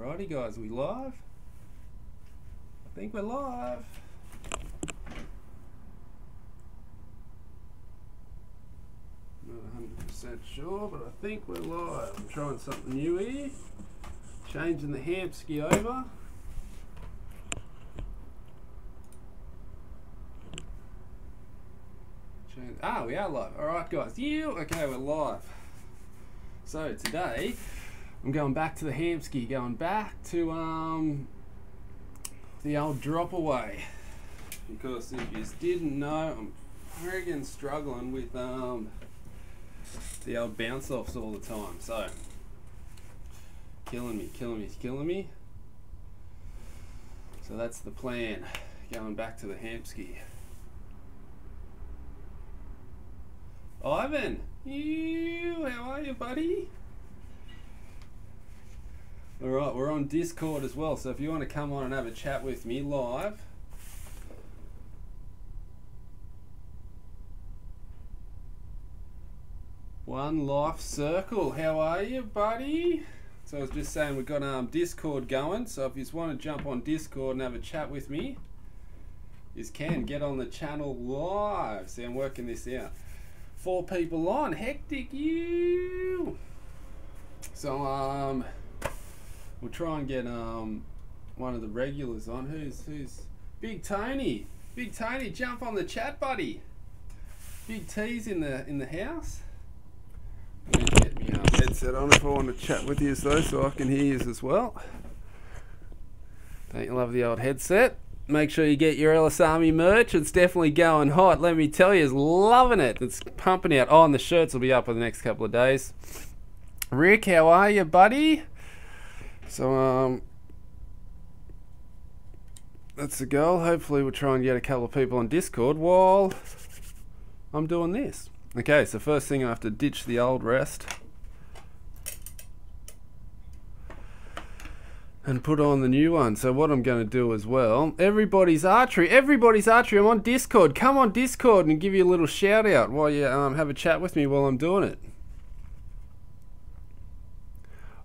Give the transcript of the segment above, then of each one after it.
Alrighty guys, we live? I think we're live. Not 100% sure, but I think we're live. I'm trying something new here. Changing the hamskea over. We are live. Alright guys, okay, we're live. So today I'm going back to the hamskea, going back to the old drop away, because if you didn't know, I'm friggin' struggling with the old bounce offs all the time. So killing me. So that's the plan, going back to the hamskea. Ivan, how are you, buddy? Alright, we're on Discord as well, so if you want to come on and have a chat with me live, One Life Circle, how are you, buddy? So I was just saying we've got Discord going, so if you just want to jump on Discord and have a chat with me, you can get on the channel live. See, I'm working this out. 4 people on, hectic you. So we'll try and get one of the regulars on. Who's Big Tony? Big Tony, jump on the chat, buddy. Big T's in the house. Get me headset on if I want to chat with you though, so I can hear you as well. Don't you love the old headset? Make sure you get your Ellis Army merch. It's definitely going hot. Let me tell you, it's loving it. It's pumping out. Oh, and the shirts will be up in the next couple of days. Rick, how are you, buddy? So, that's the goal. Hopefully we'll try and get a couple of people on Discord while I'm doing this. Okay, so first thing I have to ditch the old rest and put on the new one. So what I'm going to do as well, everybody's archery, I'm on Discord. Come on Discord and give you a little shout out while you have a chat with me while I'm doing it.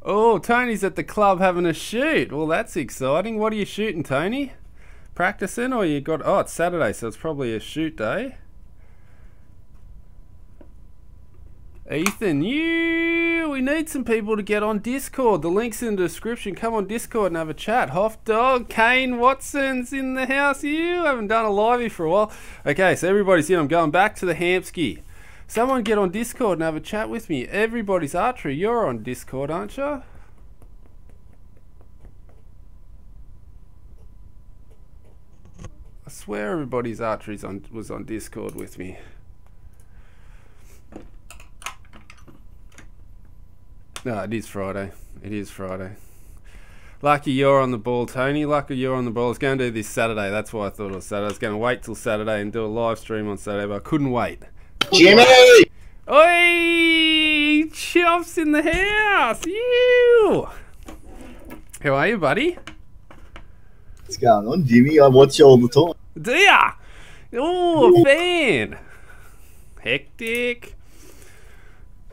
Oh, Tony's at the club having a shoot. Well, that's exciting. What are you shooting, Tony? Practicing, or you got, oh, it's Saturday, so it's probably a shoot day. Ethan, we need some people to get on Discord. The link's in the description. Come on Discord and have a chat. Hoff Dog, Kane Watson's in the house. You haven't done a livey for a while. Okay, so everybody's in. I'm going back to the hamskea. Someone get on Discord and have a chat with me. Everybody's archery. You're on Discord, aren't you? I swear everybody's archery was on Discord with me. No, it is Friday. It is Friday. Lucky you're on the ball, Tony. Lucky you're on the ball. I was going to do this Saturday. That's why I thought it was Saturday. I was going to wait till Saturday and do a live stream on Saturday, but I couldn't wait. Jimmy! Oi! Chops in the house! You! How are you, buddy? What's going on, Jimmy? I watch you all the time. Do ya? Oh, a fan! Hectic.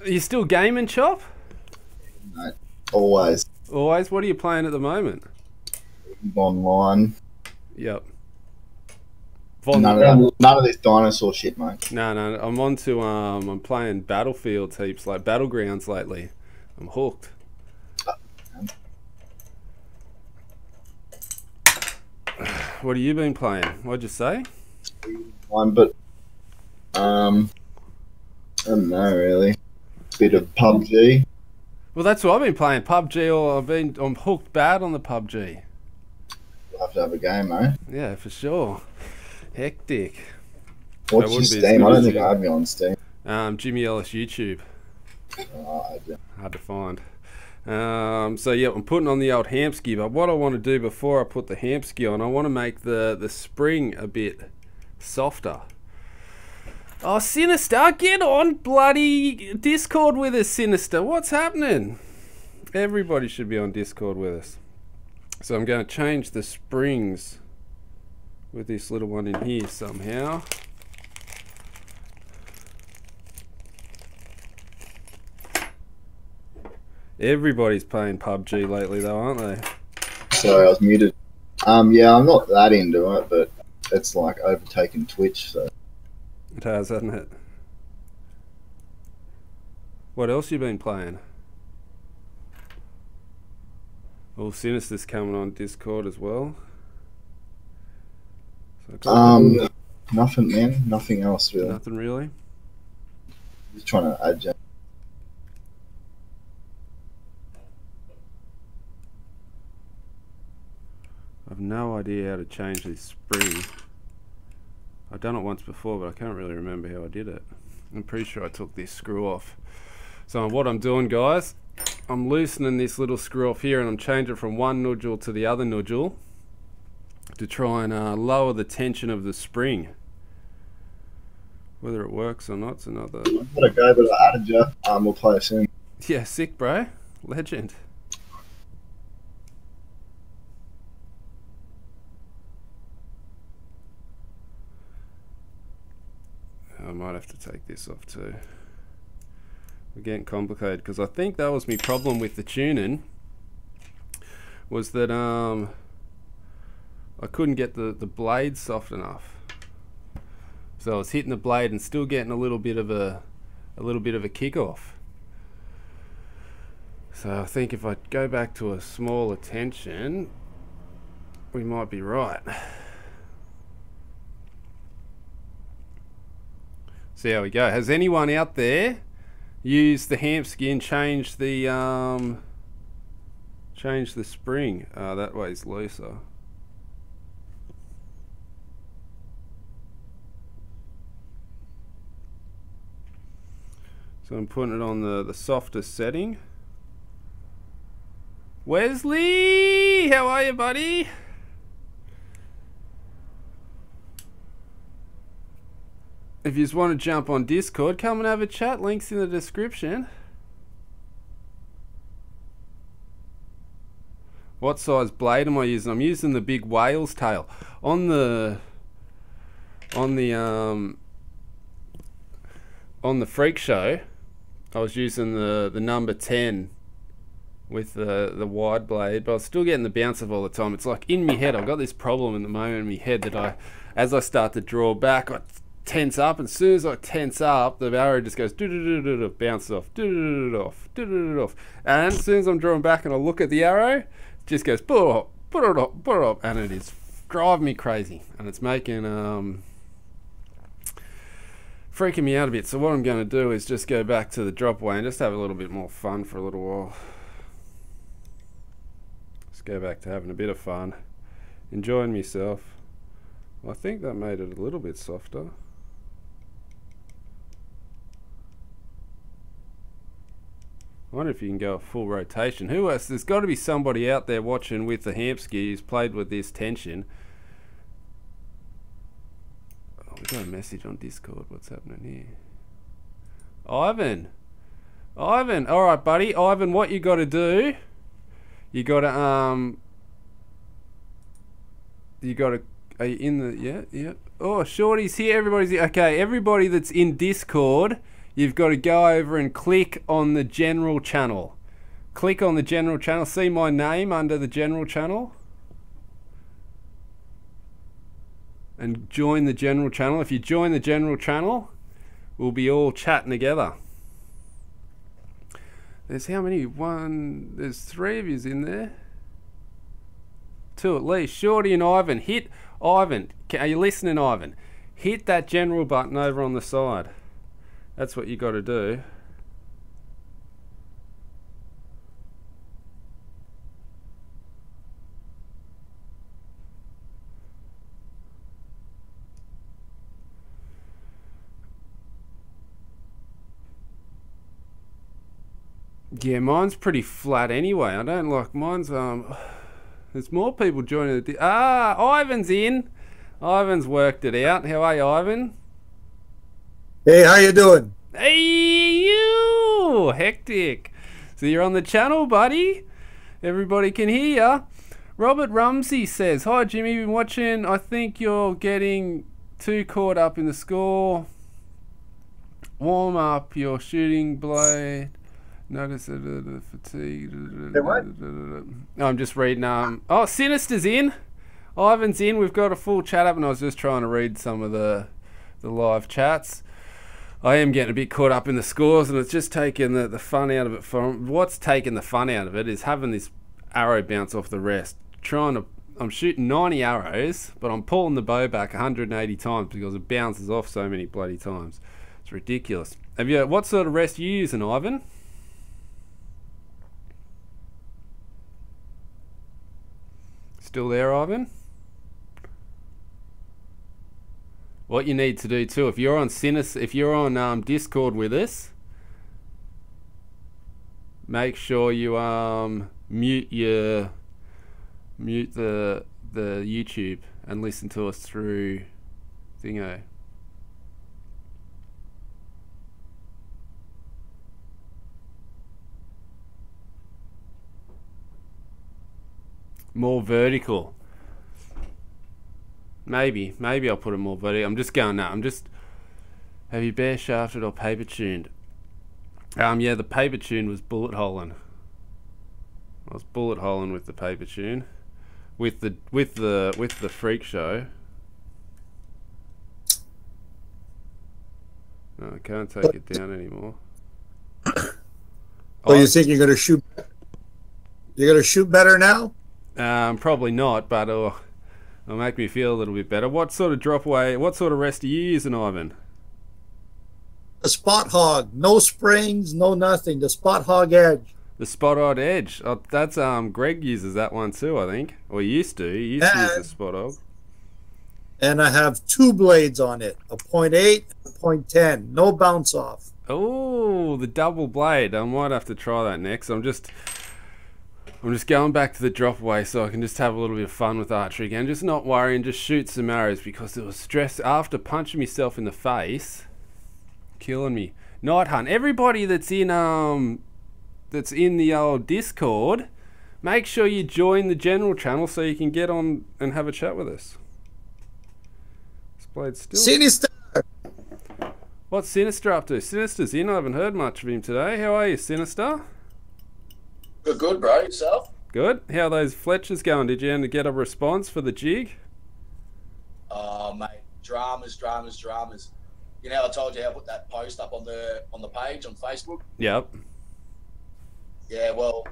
Are you still gaming, Chop? No, always. Always? What are you playing at the moment? Online. Yep. None of this dinosaur shit, mate. No, I'm on to, I'm playing Battlefields heaps, like Battlegrounds lately. I'm hooked. What have you been playing? What'd you say? One, but, I don't know, really. Bit of PUBG. Well, that's what I've been playing, PUBG, or I'm hooked bad on the PUBG. You'll have to have a game, mate. Yeah, for sure. Hectic. What's your Steam? I don't think I have you on Steam. Jimmy Ellis YouTube. Oh, hard to find. So yeah, I'm putting on the old hamskea, but what I want to do before I put the hamskea on, I want to make the spring a bit softer. Oh, Sinister, get on bloody Discord with us, Sinister. What's happening? Everybody should be on Discord with us. So I'm going to change the springs with this little one in here somehow. Everybody's playing PUBG lately though, aren't they? Sorry, I was muted. Yeah, I'm not that into it, but it's like overtaken Twitch, so. It has, hasn't it? What else you been playing? All Sinister's coming on Discord as well. So nothing, man. Nothing else really. Nothing really. Just trying to adjust. I've no idea how to change this spring. I've done it once before, but I can't really remember how I did it. I'm pretty sure I took this screw off. So what I'm doing, guys, I'm loosening this little screw off here and I'm changing from one nodule to the other nodule to try and lower the tension of the spring. Whether it works or not, it's another... I've got to go, but I added you. We'll play soon. Yeah, sick, bro. Legend. I might have to take this off too. We're getting complicated because I think that was my problem with the tuning, was that I couldn't get the blade soft enough. So I was hitting the blade and still getting a little bit of a kick off. So I think if I go back to a smaller tension, we might be right. See how we go. Has anyone out there used the hamskea and changed the spring? That way's looser. So I'm putting it on the softest setting. Wesley, how are you, buddy? If you just want to jump on Discord, come and have a chat. Links in the description. What size blade am I using? I'm using the big whale's tail. On the freak show, I was using the number 10 with the wide blade, but I was still getting the bounce of all the time. It's like in my head, I've got this problem in the moment in my head that as I start to draw back, I tense up, and as soon as I tense up, the arrow just goes bounces off, off, and as soon as I'm drawing back and I look at the arrow, it just goes put it up, and it is driving me crazy, and it's making freaking me out a bit. So what I'm going to do is just go back to the drop way and just have a little bit more fun for a little while. Just go back to having a bit of fun, enjoying myself. I think that made it a little bit softer. I wonder if you can go a full rotation. Who else? There's got to be somebody out there watching with the hamskea who's played with this tension. Oh, we got a message on Discord. What's happening here? Ivan, all right, buddy. Ivan, what you got to do? You got to Are you in the? Yeah. Oh, Shorty's here. Everybody's here. Okay, everybody that's in Discord, you've got to go over and click on the general channel. Click on the general channel. See my name under the general channel. And join the general channel. If you join the general channel, we'll be all chatting together. There's how many? There's 3 of yous in there. 2 at least. Shorty and Ivan. Hit Ivan. Are you listening, Ivan? Hit that general button over on the side. That's what you got to do. Yeah, mine's pretty flat anyway. I don't like mine's. There's more people joining the. Ivan's in. Ivan's worked it out. How are you, Ivan? Hey, how you doing? Hey, you! Hectic. So you're on the channel, buddy. Everybody can hear ya. Robert Rumsey says, "Hi, Jimmy. Been watching. I think you're getting too caught up in the score. Warm up your shooting blade. Notice the fatigue. Hey, what? No, I'm just reading. Oh, Sinister's in. Ivan's in. We've got a full chat up, and I was just trying to read some of the live chats. I am getting a bit caught up in the scores, and it's just taking the fun out of it. What's taking the fun out of it is having this arrow bounce off the rest. I'm shooting 90 arrows, but I'm pulling the bow back 180 times because it bounces off so many bloody times. It's ridiculous. What sort of rest are you using, Ivan? Still there, Ivan? What you need to do too, if you're on Discord with us, make sure you mute the YouTube and listen to us through Thingo. More vertical. Maybe I'll put it more vertical. I'm just going now. Have you bare shafted or paper tuned? Yeah, the paper tune was bullet holing. I was bullet holing with the paper tune, with the freak show. No, I can't take it down anymore. Oh, you think you're gonna shoot? You're gonna shoot better now? Probably not, but it'll make me feel a little bit better. What sort of what sort of rest are you using, Ivan? The spot hog, no springs, no nothing. The spot hog edge. The spot hog edge. Oh, that's Greg uses that one too, I think. Or used to. He used to use the spot hog. And I have 2 blades on it, a 0.8 and a 0.10. No bounce off. Oh, the double blade. I might have to try that next. I'm just going back to the drop away so I can just have a little bit of fun with archery again. Just not worry and just shoot some arrows because it was stress after punching myself in the face. Killing me. Night Hunt. Everybody that's in the old Discord, make sure you join the general channel so you can get on and have a chat with us. This blade's still... Sinister! What's Sinister up to? Sinister's in. I haven't heard much of him today. How are you, Sinister? Good, bro. Yourself? Good. How are those Fletchers going? Did you end up get a response for the jig? Oh, mate. Dramas. You know, I told you how I put that post up on the page on Facebook? Yep. Yeah, well,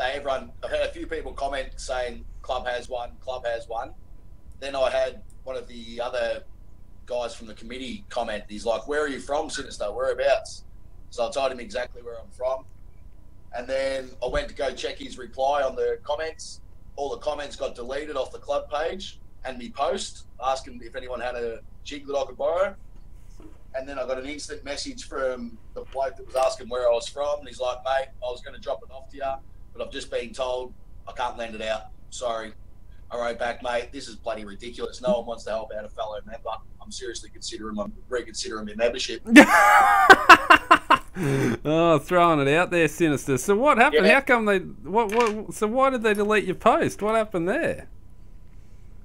I've had a few people comment saying club has won. Then I had one of the other guys from the committee comment. He's like, where are you from, Sinister? Whereabouts? So I told him exactly where I'm from. And then I went to go check his reply on the comments. All the comments got deleted off the club page and me post asking if anyone had a jig that I could borrow. And then I got an instant message from the bloke that was asking where I was from. And he's like, mate, I was going to drop it off to you, but I've just been told I can't lend it out. Sorry. I wrote back, mate, this is bloody ridiculous. No one wants to help out a fellow member. I'm seriously reconsidering my membership. Oh, throwing it out there, Sinister. So what happened? Yeah. How come they... So why did they delete your post? What happened there?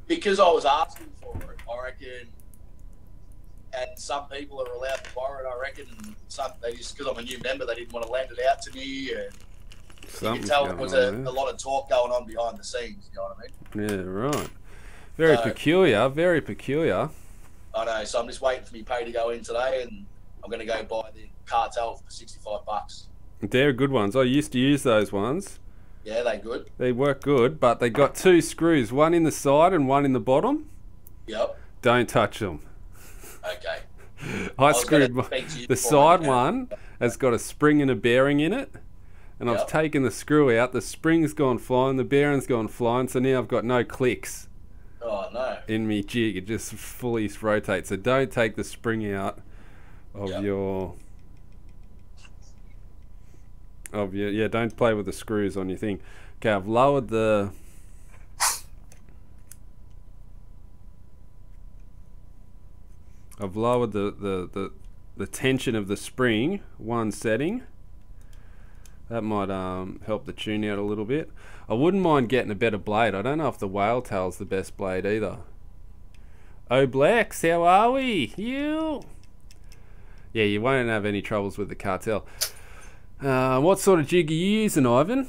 Because I was asking for it, I reckon. And some people are allowed to borrow it, I reckon. And some, because I'm a new member, they didn't want to lend it out to me. And you can tell there was a lot of talk going on behind the scenes, you know what I mean? Yeah, right. Very peculiar, very peculiar. I know, so I'm just waiting for me pay to go in today, and I'm going to go buy the cartel for $65. They're good ones. I used to use those ones. Yeah, they're good. They work good, but they got 2 screws, one in the side and one in the bottom. Yep. Don't touch them. Okay. I screwed the side one has got a spring and a bearing in it, and I've taken the screw out. The spring's gone flying, the bearing's gone flying, so now I've got no clicks. Oh no! In me jig, it just fully rotates. So don't take the spring out of your. Yeah. Don't play with the screws on your thing. Okay, I've lowered the. I've lowered the tension of the spring one setting. That might help the tune out a little bit. I wouldn't mind getting a better blade. I don't know if the whale tail's the best blade either. Oh, Blacks, how are we? You? Yeah, you won't have any troubles with the cartel. What sort of jig are you using, Ivan?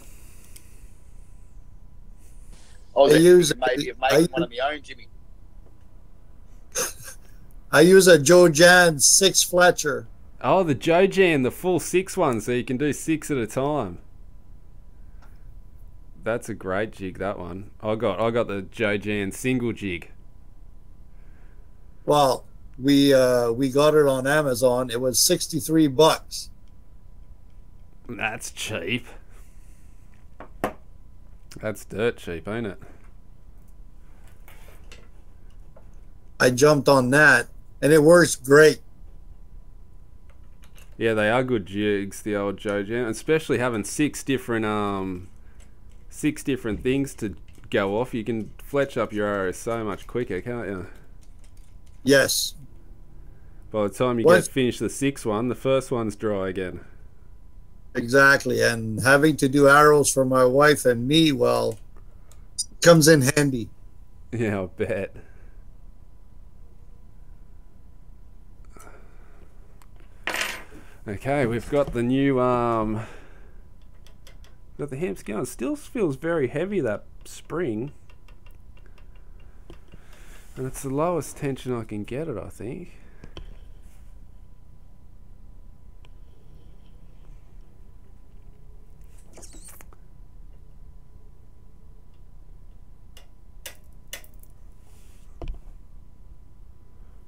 I was I use- maybe of making one of my own, Jimmy. I use a Joe Jan 6 Fletcher. Oh, the Joe Jan, the full 6 one, so you can do 6 at a time. That's a great jig, that one. I got the Joe Jan single jig. Well, we got it on Amazon. It was $63. That's cheap. That's dirt cheap, ain't it? I jumped on that, and it works great. Yeah, they are good jigs, the old Joe Jan, especially having 6 different things to go off. You can fletch up your arrow so much quicker, can't you? Yes. By the time you What? get finished the 6th one, the first one's dry again. Exactly, and having to do arrows for my wife and me, well, comes in handy. Yeah, I bet. Okay, we've got the new got the hamskea. It still feels very heavy, that spring, and it's the lowest tension I can get it, I think.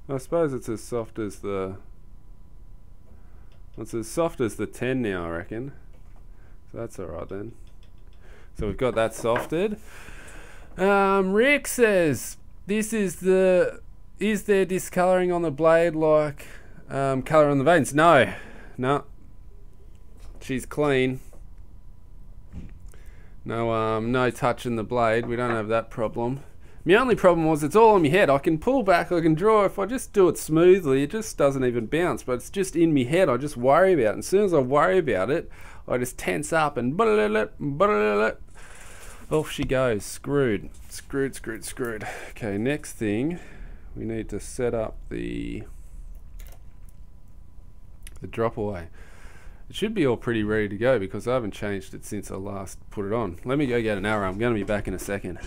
I suppose it's as soft as the 10 now, I reckon. So that's alright then. So we've got that softed. Rick says, is there discolouring on the blade like colour on the veins? No. She's clean. No touching the blade. We don't have that problem. My only problem was it's all on my head. I can pull back, I can draw. If I just do it smoothly, it just doesn't even bounce. But it's just in my head. I just worry about it. And as soon as I worry about it, I just tense up and off she goes. Screwed. Okay, next thing, we need to set up the drop away. It should be all pretty ready to go because I haven't changed it since I last put it on. Let me go get an arrow. I'm going to be back in a second.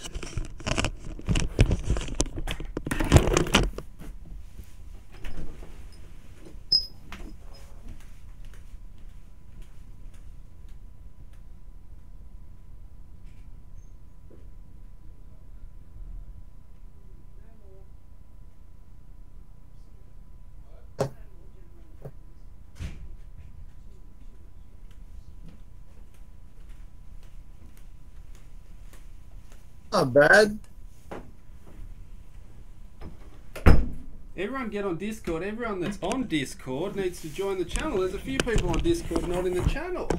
Not bad. Everyone get on Discord. Everyone that's on Discord needs to join the channel. There's a few people on Discord not in the channel.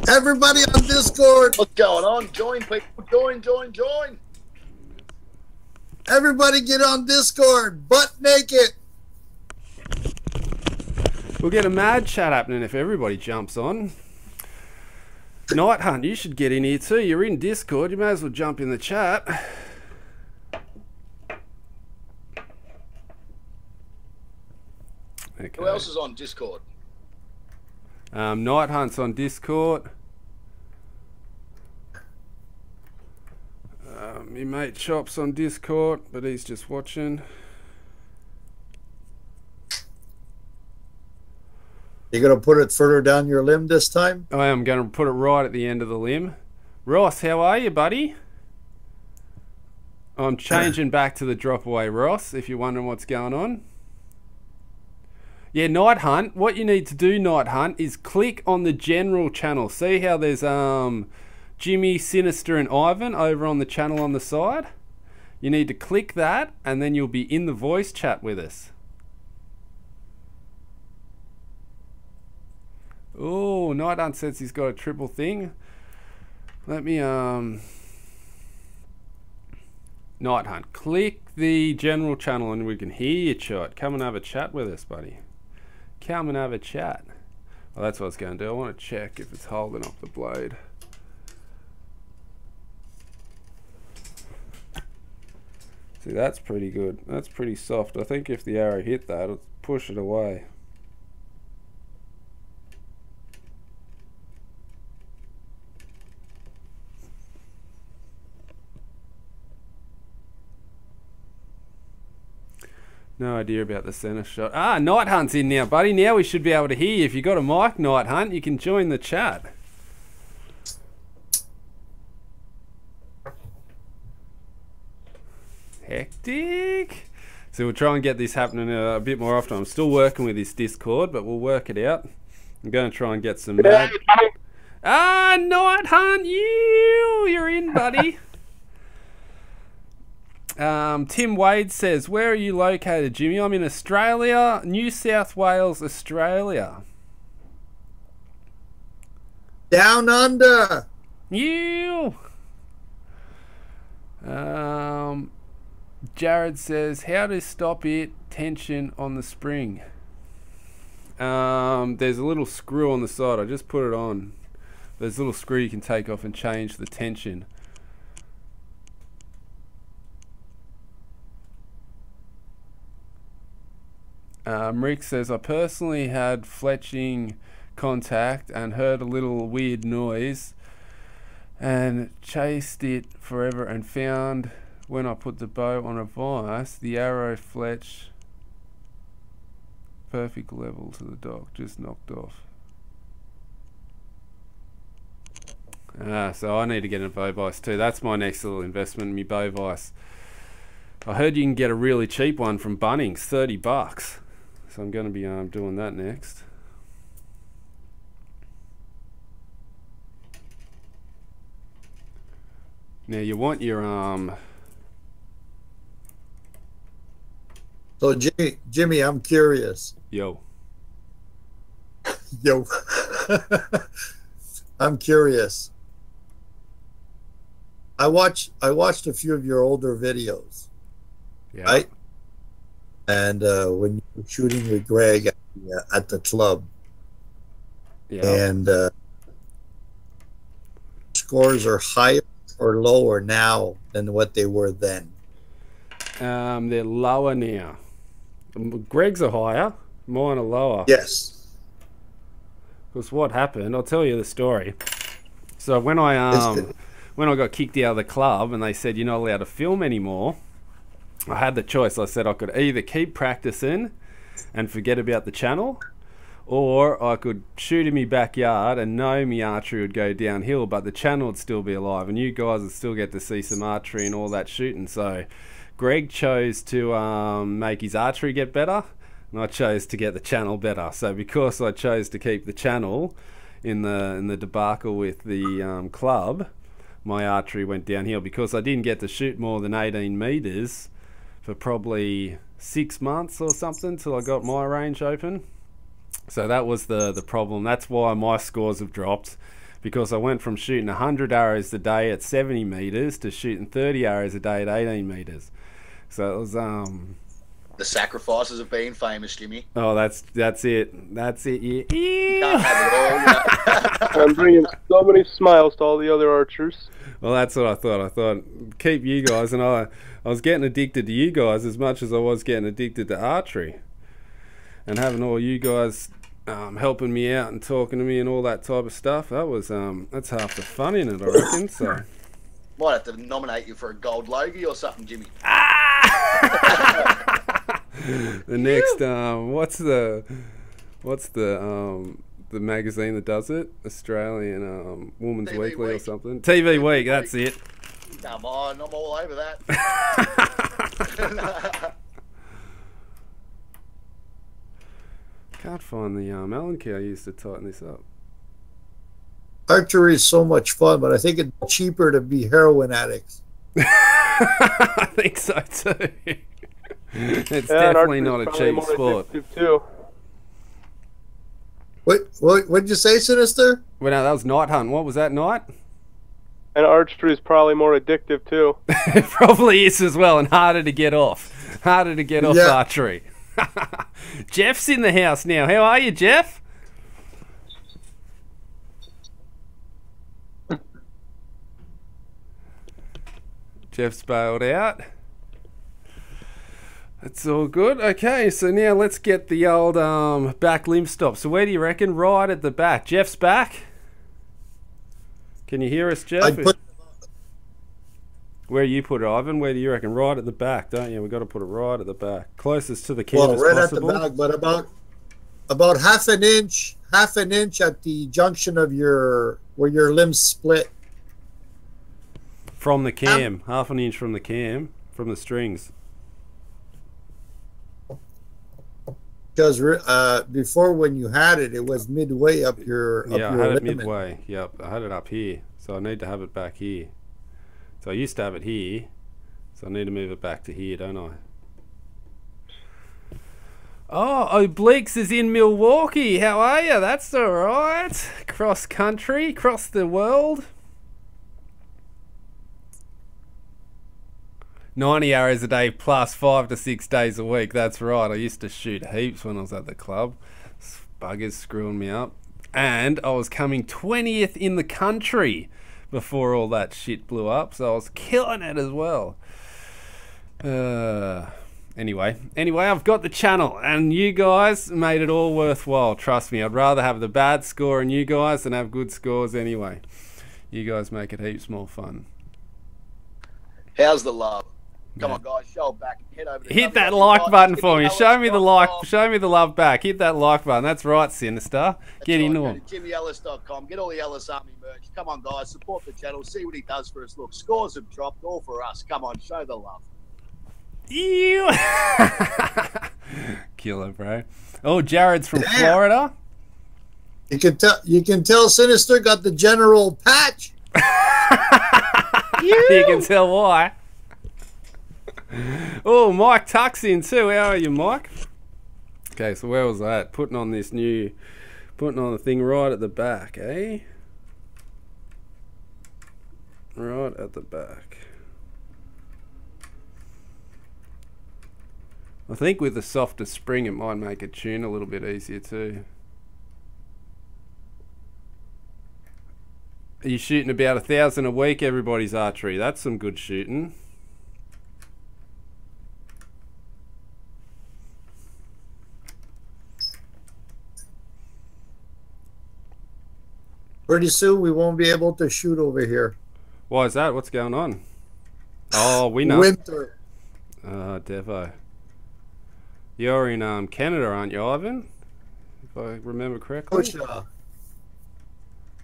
Everybody on Discord. What's going on? Join, people. Join. Everybody get on Discord. Butt naked. We'll get a mad chat happening if everybody jumps on. Night Hunt, you should get in here too. You're in Discord. You may as well jump in the chat. Okay. Who else is on Discord? Night Hunt's on Discord. My mate Chop's on Discord, but he's just watching. You gonna put it further down your limb this time? I am going to put it right at the end of the limb. Ross, how are you, buddy? I'm changing back to the drop away, Ross, if you're wondering what's going on. Yeah, Night Hunt, what you need to do, Night Hunt, is click on the general channel. See how there's Jimmy, Sinister and Ivan over on the channel on the side? You need to click that and then you'll be in the voice chat with us. Oh, Night Hunt says he's got a triple thing. Let me Night Hunt, click the general channel and we can hear you chat. Come and have a chat with us, buddy. Come and have a chat. Well, that's what I was going to do. I want to check if it's holding up the blade. See, that's pretty good. That's pretty soft. I think if the arrow hit that, it'll push it away. No idea about the centre shot. Ah, Night Hunt's in now, buddy. Now we should be able to hear you. If you got a mic, Night Hunt, you can join the chat. Hectic. So we'll try and get this happening a bit more often. I'm still working with this Discord, but we'll work it out. I'm going to try and get some... Ah, Night Hunt, you're in, buddy. Tim Wade says, where are you located, Jimmy? I'm in Australia, New South Wales, Australia. Down under. You. Jared says, how to stop it tension on the spring? There's a little screw on the side. I just put it on. There's a little screw you can take off and change the tension. Rick says, I personally had fletching contact and heard a little weird noise and chased it forever and found when I put the bow on a vise, the arrow fletch perfect level to the dock, just knocked off. So I need to get a bow vise too. That's my next little investment in my bow vise. I heard you can get a really cheap one from Bunnings, $30. So I'm going to be doing that next. Now you want your So Jimmy, I'm curious. Yo. Yo. I'm curious. I watched a few of your older videos. Yeah. Right? And when you were shooting with Greg at the club. Yeah. And scores are higher or lower now than what they were then? They're lower now. Greg's are higher, mine are lower. Yes. Because what happened, I'll tell you the story. So when I got kicked out of the club and they said you're not allowed to film anymore, I had the choice. I said I could either keep practicing and forget about the channel, or I could shoot in my backyard and know my archery would go downhill, but the channel would still be alive and you guys would still get to see some archery and all that shooting. So Greg chose to make his archery get better, and I chose to get the channel better. So because I chose to keep the channel in the debacle with the club, my archery went downhill because I didn't get to shoot more than 18 meters for probably 6 months or something till I got my range open. So that was the problem. That's why my scores have dropped, because I went from shooting 100 arrows a day at 70 meters to shooting 30 arrows a day at 18 meters. So it was the sacrifices of being famous, Jimmy. Oh, that's it. Yeah. You can't have it all, you know. I'm bringing so many smiles to all the other archers. Well, that's what I thought. I thought keep you guys, and I was getting addicted to you guys as much as I was getting addicted to archery, and having all you guys helping me out and talking to me and all that type of stuff. That was that's half the fun in it, I reckon. So might have to nominate you for a gold logie or something, Jimmy. The next what's the magazine that does it? Australian Woman's TV Weekly or Week. something. TV Week, that's it. Come on, I'm all over that. Can't find the Allen key I used to tighten this up. Archery is so much fun, but I think it's cheaper to be heroin addicts. I think so too. It's definitely not a cheap sport. Too. What'd you say, Sinister? Well, no, that was night hunt. What was that, night? And archery is probably more addictive too. It probably is as well, and harder to get off. Harder to get off archery. Jeff's in the house now. How are you, Jeff? Jeff's bailed out. That's all good. Okay, so now let's get the old back limb stop. So where do you reckon? Right at the back. Jeff's back. Can you hear us, Jeff? Where do you put it, Ivan? Where do you reckon? Right at the back, don't you? We've got to put it right at the back. Closest to the canvas Well, right possible. at the back, but about half an inch at the junction of where your limbs split. From the cam. Half an inch from the cam. From the strings. Because before, when you had it, it was midway up your Yeah, up I your had it ligament. midway. Yep, I had it up here. So I need to have it back here. So I used to have it here. So I need to move it back to here, don't I? Oh, Obliques is in Milwaukee. How are you? That's alright. Cross country, cross the world. 90 hours a day plus 5 to 6 days a week. That's right. I used to shoot heaps when I was at the club. Buggers screwing me up. And I was coming 20th in the country before all that shit blew up. So I was killing it as well. Anyway, I've got the channel and you guys made it all worthwhile. Trust me, I'd rather have the bad score and you guys than have good scores anyway. You guys make it heaps more fun. How's the love? Come on, guys, show back. Head over to Hit that like button for me. Show me the like. Show me the love back. Hit that like button. That's right, Sinister. Get in on. JimmyEllis.com. Get all the Ellis Army merch. Come on, guys, support the channel. See what he does for us. Look, scores have dropped. All for us. Come on, show the love. Ew. Killer, bro. Oh, Jared's from Florida. You can tell Sinister got the general patch. You can tell why. Oh, Mike Tuck's in too. How are you, Mike? Okay, so where was that? Putting on the thing right at the back, eh? Right at the back. I think with the softer spring, it might make it tune a little bit easier too. Are you shooting about 1,000 a week? Everybody's archery. That's some good shooting. Pretty soon we won't be able to shoot over here. Why is that? What's going on? Oh, we know. Winter. Devo. You're in Canada, aren't you, Ivan? If I remember correctly.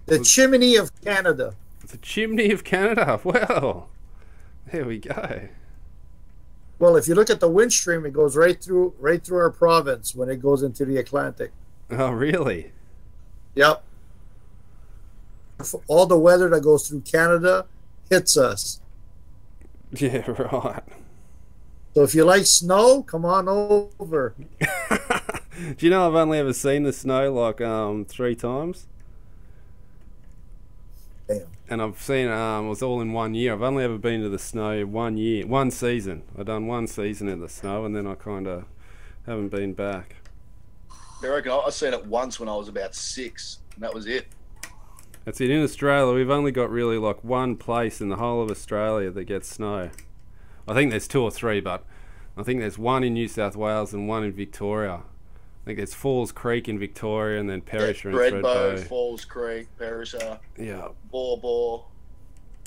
The chimney of Canada. The chimney of Canada. Well, there we go. Well, if you look at the wind stream, it goes right through our province when it goes into the Atlantic. Oh, really? Yep. All the weather that goes through Canada hits us. Yeah, right. So if you like snow, come on over. Do you know I've only ever seen the snow like 3 times? Damn. And I've seen it was all in 1 year. I've only ever been to the snow 1 year, 1 season. I've done 1 season in the snow, and then I kind of haven't been back. I reckon I seen it once when I was about 6, and that was it. That's it. In Australia, we've only got really like 1 place in the whole of Australia that gets snow. I think there's 2 or 3, but I think there's 1 in New South Wales and 1 in Victoria. I think there's Falls Creek in Victoria and then Perisher in Thredbo. Falls Creek, Perisher, Yeah. Bor,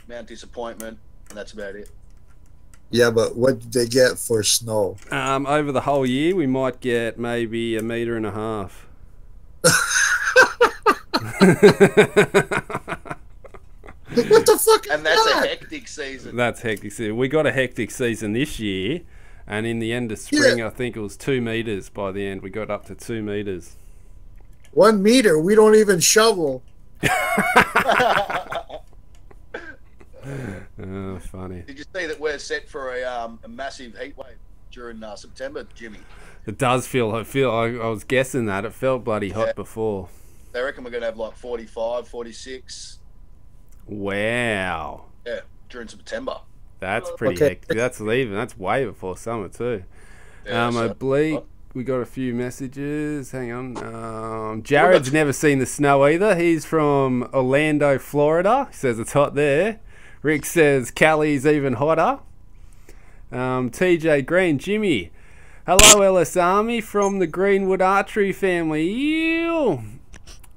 Mount Disappointment, and that's about it. Yeah, but what did they get for snow? Over the whole year, we might get maybe 1.5 meters. What the fuck? And that's a hectic season. That's hectic season. We got a hectic season this year, and in the end of spring, I think it was 2 meters by the end. We got up to 2 meters. 1 meter? We don't even shovel. Oh, funny. Did you see that we're set for a massive heat wave during September, Jimmy? It does feel. I was guessing that it felt bloody hot before. They reckon we're going to have like 45, 46. Wow. Yeah, during September. That's pretty hectic. That's way before summer too. Yeah, I believe we got a few messages. Hang on. Jared's never seen the snow either. He's from Orlando, Florida. He says it's hot there. Rick says Cali's even hotter. TJ Green, Jimmy. Hello, Ellis Army from the Greenwood Archery family. Ew.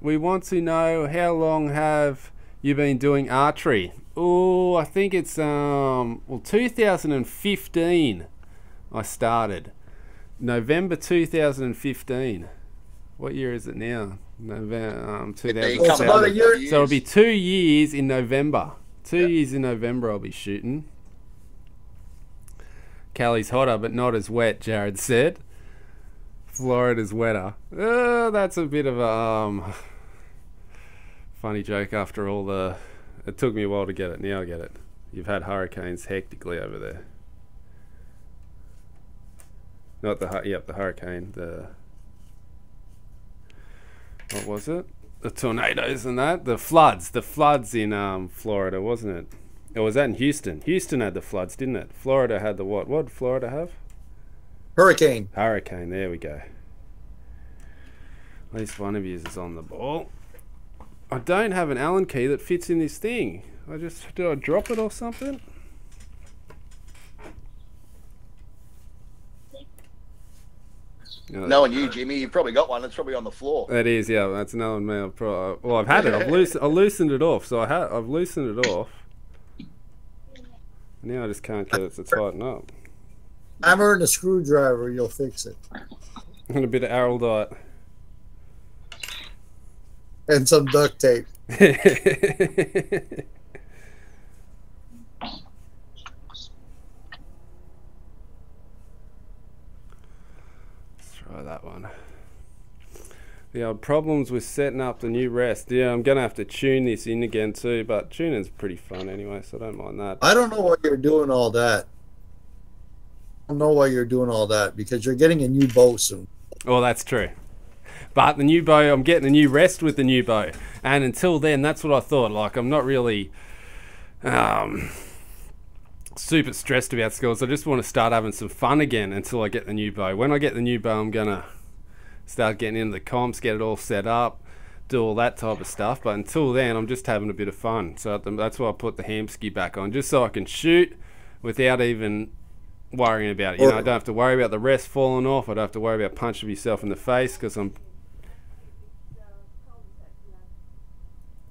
We want to know how long have you been doing archery? I think it's well 2015 I started. November 2015. What year is it now? November 2007. It's about a year. So it'll be 2 years in November. 2 years in November I'll be shooting. Cali's hotter but not as wet, Jared said. Florida's wetter. That's a bit of a funny joke after all the... It took me a while to get it. Now I get it. You've had hurricanes hectically over there. Not the... Yep, the hurricane. The... What was it? The tornadoes and that. The floods. The floods in Florida, wasn't it? Or was that in Houston? Houston had the floods, didn't it? Florida had the what? What did Florida have? Hurricane. Hurricane. There we go. At least one of you is on the ball. I don't have an Allen key that fits in this thing. Did I drop it or something? Knowing you, Jimmy, you've probably got one. It's probably on the floor. That is, yeah. That's another one. Well, I've had it. I loosened it off. So I've loosened it off. Now I just can't get it to tighten up. Hammer and a screwdriver, you'll fix it. And a bit of araldite. And some duct tape. Let's try that one. The old problems with setting up the new rest. Yeah, I'm going to have to tune this in again too, but tuning's pretty fun anyway, so I don't mind that. I don't know why you're doing all that. I don't know why you're doing all that, because you're getting a new bow soon. Oh, that's true. But the new bow, I'm getting a new rest with the new bow. And until then, that's what I thought. Like, I'm not really super stressed about skills. I just want to start having some fun again until I get the new bow. When I get the new bow, I'm going to start getting into the comps, get it all set up, do all that type of stuff. But until then, I'm just having a bit of fun. So that's why I put the hamskea back on, just so I can shoot without even worrying about it. You know, I don't have to worry about the rest falling off. I don't have to worry about punching myself in the face because I'm...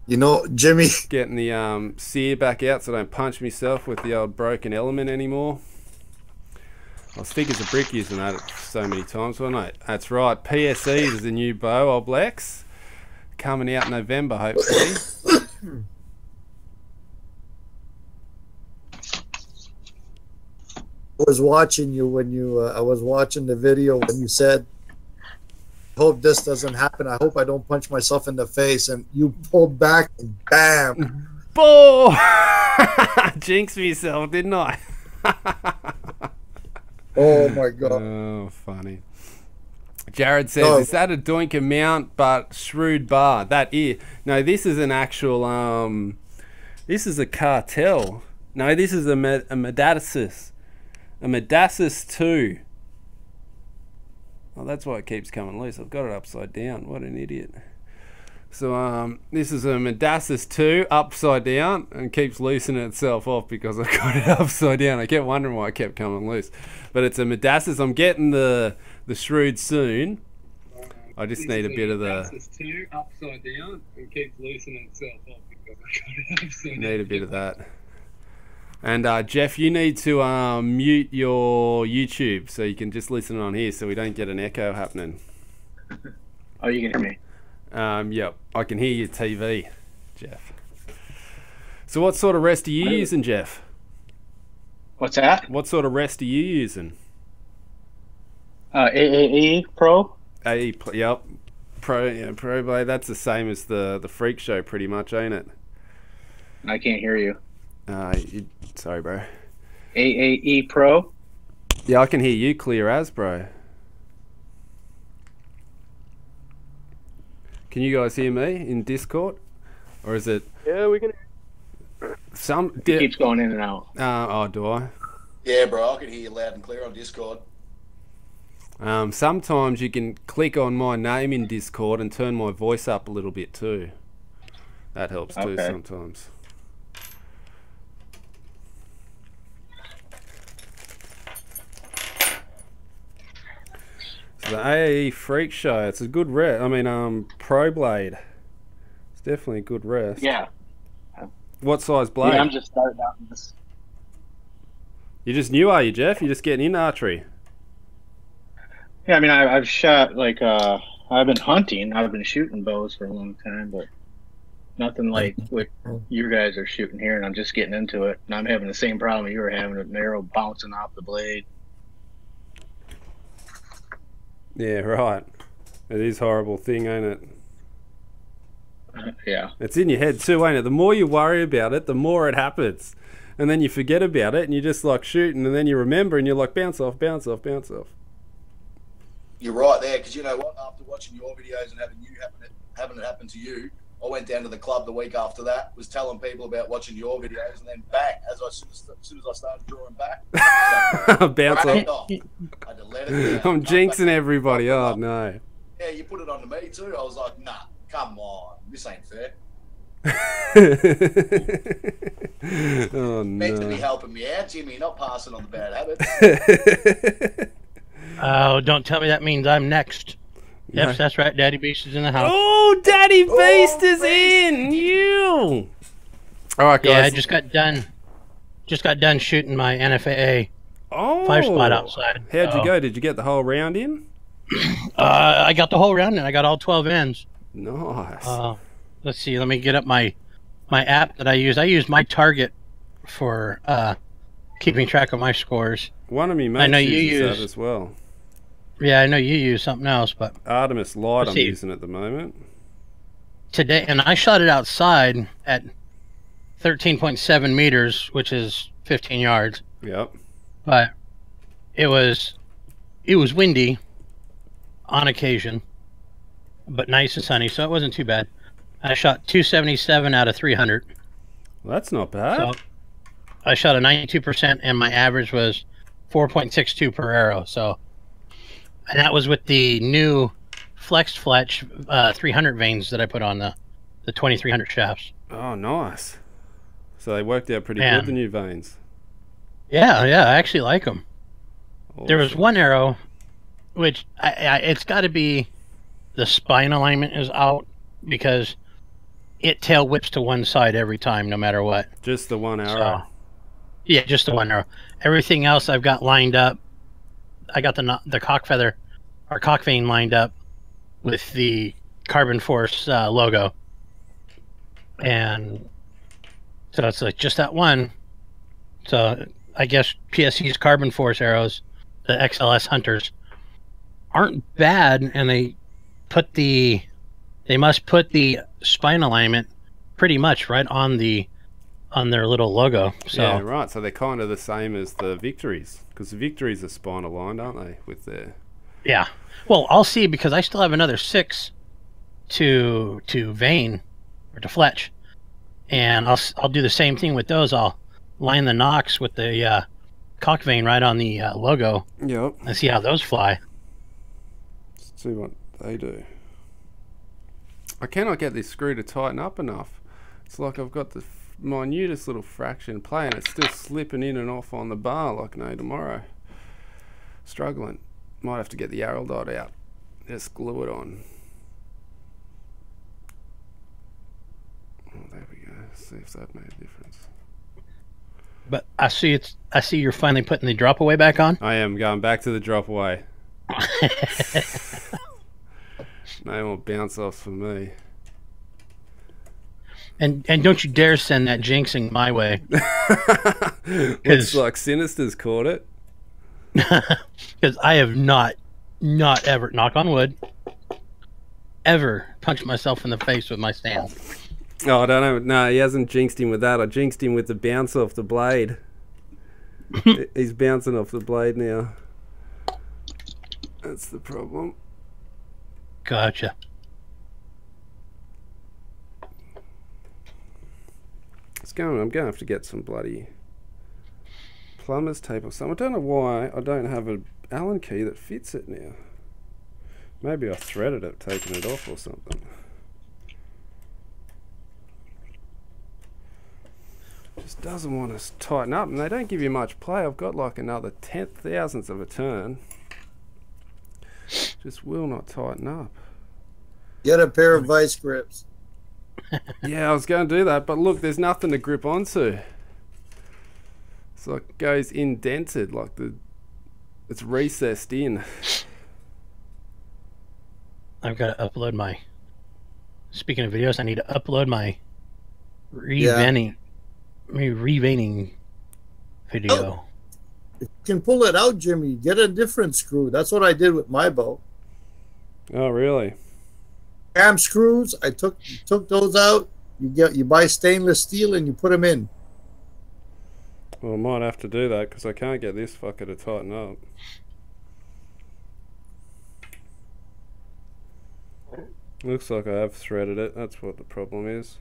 You know, Jimmy... Getting the sear back out so I don't punch myself with the old broken element anymore. I was thick as a brick using that so many times, wasn't I? That's right. PSE is the new bow, old Lex. Coming out in November, hopefully. I was watching you when you... I was watching the video when you said, I hope this doesn't happen. I hope I don't punch myself in the face. And you pulled back and bam. Boom! Jinxed myself, didn't I? Oh my god. Oh, funny. Jared says, is that a doinker mount but shrewd bar? That is. No, this is an actual, this is a cartel. No, this is a Mathews. A Mathews 2. Oh, that's why it keeps coming loose. I've got it upside down. What an idiot. So this is a Mathews 2 upside down and keeps loosening itself off because I got it upside down. I kept wondering why it kept coming loose. But it's a Mathews. I'm getting the shrewd soon. I just need a bit of the... Mathews 2 upside down and keeps loosening itself off because I got it upside down. Need a bit of that. And Jeff, you need to mute your YouTube so you can just listen on here so we don't get an echo happening. Oh, you can hear me? Yep, I can hear your TV, Jeff. So what sort of rest are you using, Jeff? What's that? What sort of rest are you using? AAE Pro. Yep. Pro, yeah, Pro Blade. That's the same as the Freak Show, pretty much, ain't it? I can't hear you. Sorry, bro. AAE Pro. Yeah, I can hear you clear as, bro. Can you guys hear me in Discord, or is it? Yeah, we can. It keeps going in and out. Oh, do I? Yeah, bro, I can hear you loud and clear on Discord. Sometimes you can click on my name in Discord and turn my voice up a little bit too. That helps too sometimes. So the AAE Freak Show, it's a good rest. I mean, Pro Blade. It's definitely a good rest. Yeah. What size blade? Yeah, I'm just starting out in this. You're just new, are you, Jeff? You're just getting in archery. Yeah, I mean, I've shot like I've been hunting. I've been shooting bows for a long time, but nothing like what you guys are shooting here. And I'm just getting into it, and I'm having the same problem you were having with an arrow bouncing off the blade. Yeah, right. It is a horrible thing, ain't it? Yeah. It's in your head too, ain't it? The more you worry about it, the more it happens. And then you forget about it and you just like shooting and then you remember and you're like bounce off, bounce off, bounce off. You're right there, because you know what? After watching your videos and having it happen to you, I went down to the club the week after that, was telling people about watching your videos, and then back, as soon as I started drawing back, bounce off. I had to let it down. I'm jinxing everybody. Oh, no. Yeah, you put it on to me too. I was like, nah, come on. This ain't fair. Oh, Meant to be no. helping me out, Jimmy, not passing on the bad habits. Oh, don't tell me that means I'm next. No. Yes, that's right. Daddy Beast is in the house. Oh, Daddy Beast is in! You! Alright, guys. Yeah, I just got done shooting my NFAA 5-spot outside. How'd you go? Did you get the whole round in? I got the whole round and I got all 12 ends. Nice. Let's see. Let me get up my app that I use. I use my target for keeping track of my scores. One of me mates I know you uses that use as well. Yeah, I know you use something else, but Artemis Light I'm see. using at the moment. Today, and I shot it outside at 13.7 meters, which is 15 yards. Yep. But it was windy on occasion, but nice and sunny, so it wasn't too bad. I shot 277 out of 300. Well, that's not bad. So I shot a 92%, and my average was 4.62 per arrow. So, and that was with the new flexed fletch 300 vanes that I put on the 2300 shafts. Oh, nice. So they worked out pretty Man. good, the new vanes. Yeah, I actually like them. Awesome. There was one arrow, which it's got to be the spine alignment is out, because it tail whips to one side every time, no matter what. Just the one arrow. So, yeah, just the one arrow. Everything else I've got lined up. I got the cock feather or cock vane lined up with the Carbon Force logo, and so it's like just that one. So I guess PSC's Carbon Force arrows, the XLS Hunters, aren't bad, and they must put the spine alignment pretty much right on their little logo. So yeah, right. So they're kind of the same as the Victories, because the Victories are spine aligned, aren't they? With their yeah. Well, I'll see, because I still have another 6 to vane or to fletch, and I'll do the same thing with those. I'll line the nocks with the cock vane right on the logo. Yep. And see how those fly. Let's see what they do. I cannot get this screw to tighten up enough. It's like I've got the minutest little fraction play and it's still slipping in and off on the bar like no tomorrow. Struggling. Might have to get the arrow dot out. Just glue it on. Oh, there we go. See if that made a difference. But I see you're finally putting the drop away back on. I am going back to the drop away. No more bounce offs for me. And don't you dare send that jinxing my way. Looks like Sinister's caught it. Because I have not ever, knock on wood, ever punched myself in the face with my stand. Oh, I don't know. No, he hasn't jinxed him with that. I jinxed him with the bounce off the blade. He's bouncing off the blade now. That's the problem. Gotcha. I'm going to have to get some bloody plumber's tape or something. I don't know why I don't have an Allen key that fits it now. Maybe I threaded it, taking it off or something. Just doesn't want to tighten up, and they don't give you much play. I've got like another 10,000th of a turn. Just will not tighten up. Get a pair of vice grips. Yeah, I was going to do that, but look, there's nothing to grip onto. It's like it goes indented, like it's recessed in. I've got to upload my. Speaking of videos, I need to upload my reveining video. Oh, you can pull it out, Jimmy. Get a different screw. That's what I did with my bow. Oh, really? Cam screws. I took those out. You buy stainless steel and you put them in. Well, I might have to do that because I can't get this fucker to tighten up. Looks like I have threaded it. That's what the problem is.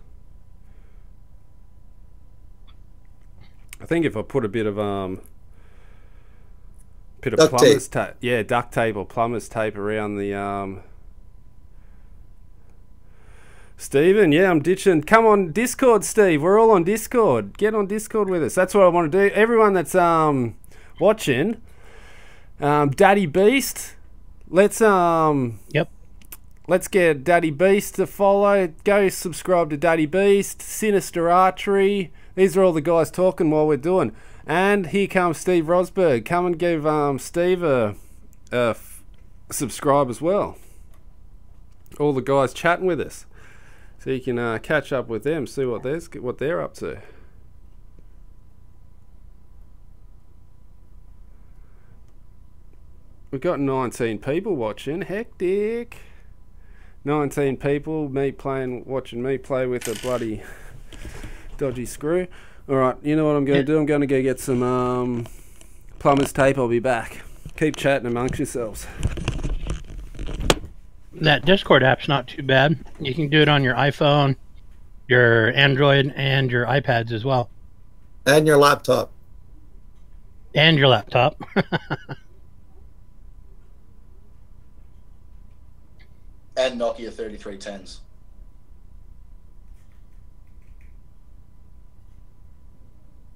I think if I put a bit of plumber's tape, yeah, duct tape or plumber's tape around the Stephen, yeah, I'm ditching. Come on Discord, Steve. We're all on Discord. Get on Discord with us. That's what I want to do. Everyone that's watching, Daddy Beast, let's Yep. Let's get Daddy Beast to follow. Go subscribe to Daddy Beast, Sinister Archery. These are all the guys talking while we're doing. And here comes Steve Rosberg. Come and give Steve a subscribe as well. All the guys chatting with us. So you can catch up with them, see what they're up to. We've got 19 people watching. Hectic. 19 people, watching me play with a bloody dodgy screw. Alright, you know what I'm going to do? I'm going to go get some plumber's tape. I'll be back. Keep chatting amongst yourselves. That Discord app's not too bad. You can do it on your iPhone, your Android, and your iPads as well. And your laptop. And your laptop. And Nokia 3310s.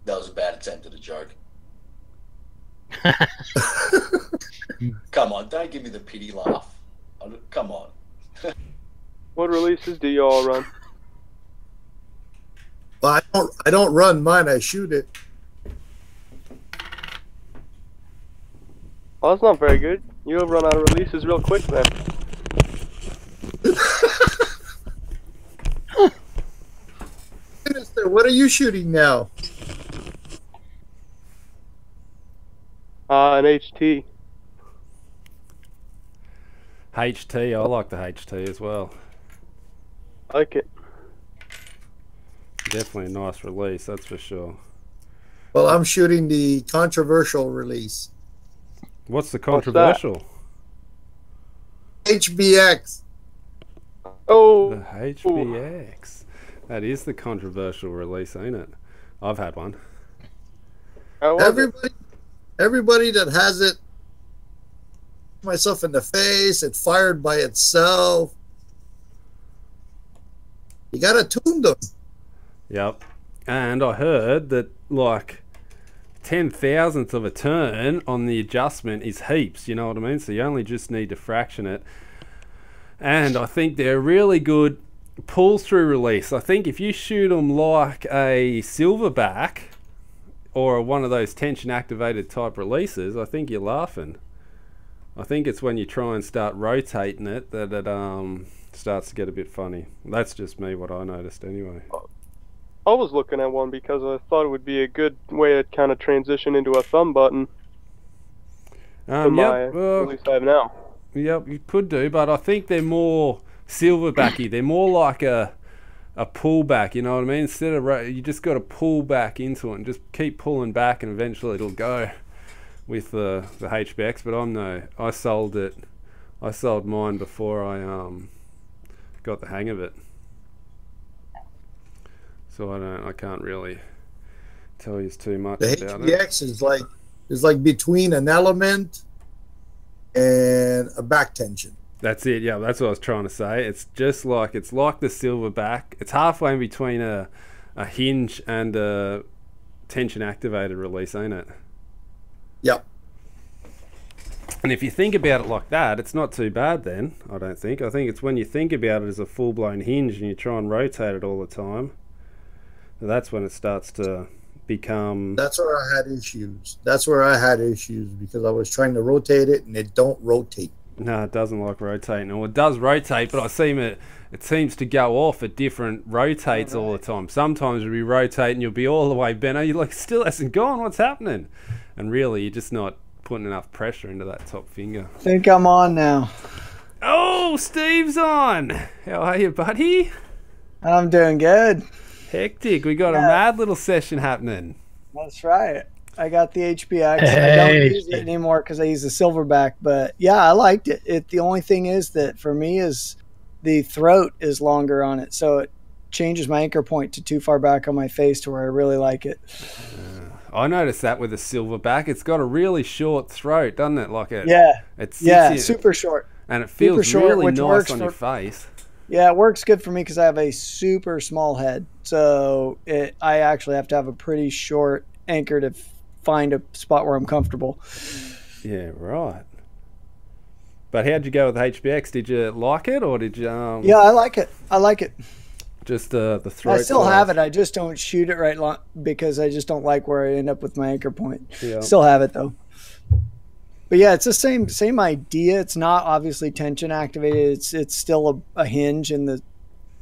That was a bad attempt at a joke. Come on, don't give me the pity laugh. Come on. What releases do you all run? Well, I don't run mine. I shoot it. Oh, that's not very good. You run out of releases real quick then. Minister, what are you shooting now? An HT. HT, I like the HT as well. I like it. Definitely a nice release, that's for sure. Well, I'm shooting the controversial release. What's the controversial? HBX. Oh. The HBX. That is the controversial release, ain't it? I've had one. Everybody that has it, myself in the face, it fired by itself. You gotta tune them. Yep. And I heard that like 10,000th of a turn on the adjustment is heaps, you know what I mean? So you only just need to fraction it. And I think they're really good pull through release. I think if you shoot them like a silverback or one of those tension activated type releases, I think you're laughing. I think it's when you try and start rotating it that it starts to get a bit funny. That's just me, what I noticed anyway. I was looking at one because I thought it would be a good way to kind of transition into a thumb button. Yep, well, at least I have now. Yep, you could do, but I think they're more silverbacky. They're more like a pullback, you know what I mean? Instead of you just got to pull back into it and just keep pulling back, and eventually it'll go with the HBX. But I sold it. I sold mine before I got the hang of it. So I can't really tell you too much the about HBX is like between an element and a back tension. That's it. Yeah, that's what I was trying to say. It's just like the silverback. It's halfway in between a hinge and a tension activated release, ain't it? Yep. And if you think about it like that, it's not too bad then, I don't think. I think it's when you think about it as a full-blown hinge and you try and rotate it all the time, that's when it starts to become... That's where I had issues. That's where I had issues because I was trying to rotate it and it don't rotate. No, it doesn't like rotating. Or it does rotate, but it seems to go off at different rotates all the time. Sometimes you'll be rotating, you'll be all the way bent. You're like, still hasn't gone, what's happening? And really, you're just not putting enough pressure into that top finger. I think I'm on now. Oh, Steve's on. How are you, buddy? I'm doing good. Hectic. We got a mad little session happening. That's right. I got the HPX. I don't use it anymore because I use the silverback. But yeah, I liked it. The only thing is that for me is the throat is longer on it, so it changes my anchor point to too far back on my face to where I really like it. I noticed that with the silverback. It's got a really short throat, doesn't it? Like it. Yeah. It's super short. And it feels short, really nice works on your face. Yeah, it works good for me because I have a super small head. So I actually have to have a pretty short anchor to find a spot where I'm comfortable. Yeah, right. But how'd you go with the HBX? Did you like it or did you... Yeah, I like it. I like it. Just the throat. I still have it. I just don't shoot it right because I just don't like where I end up with my anchor point. Yeah. Still have it though. But yeah, it's the same idea. It's not obviously tension activated. It's still a hinge in the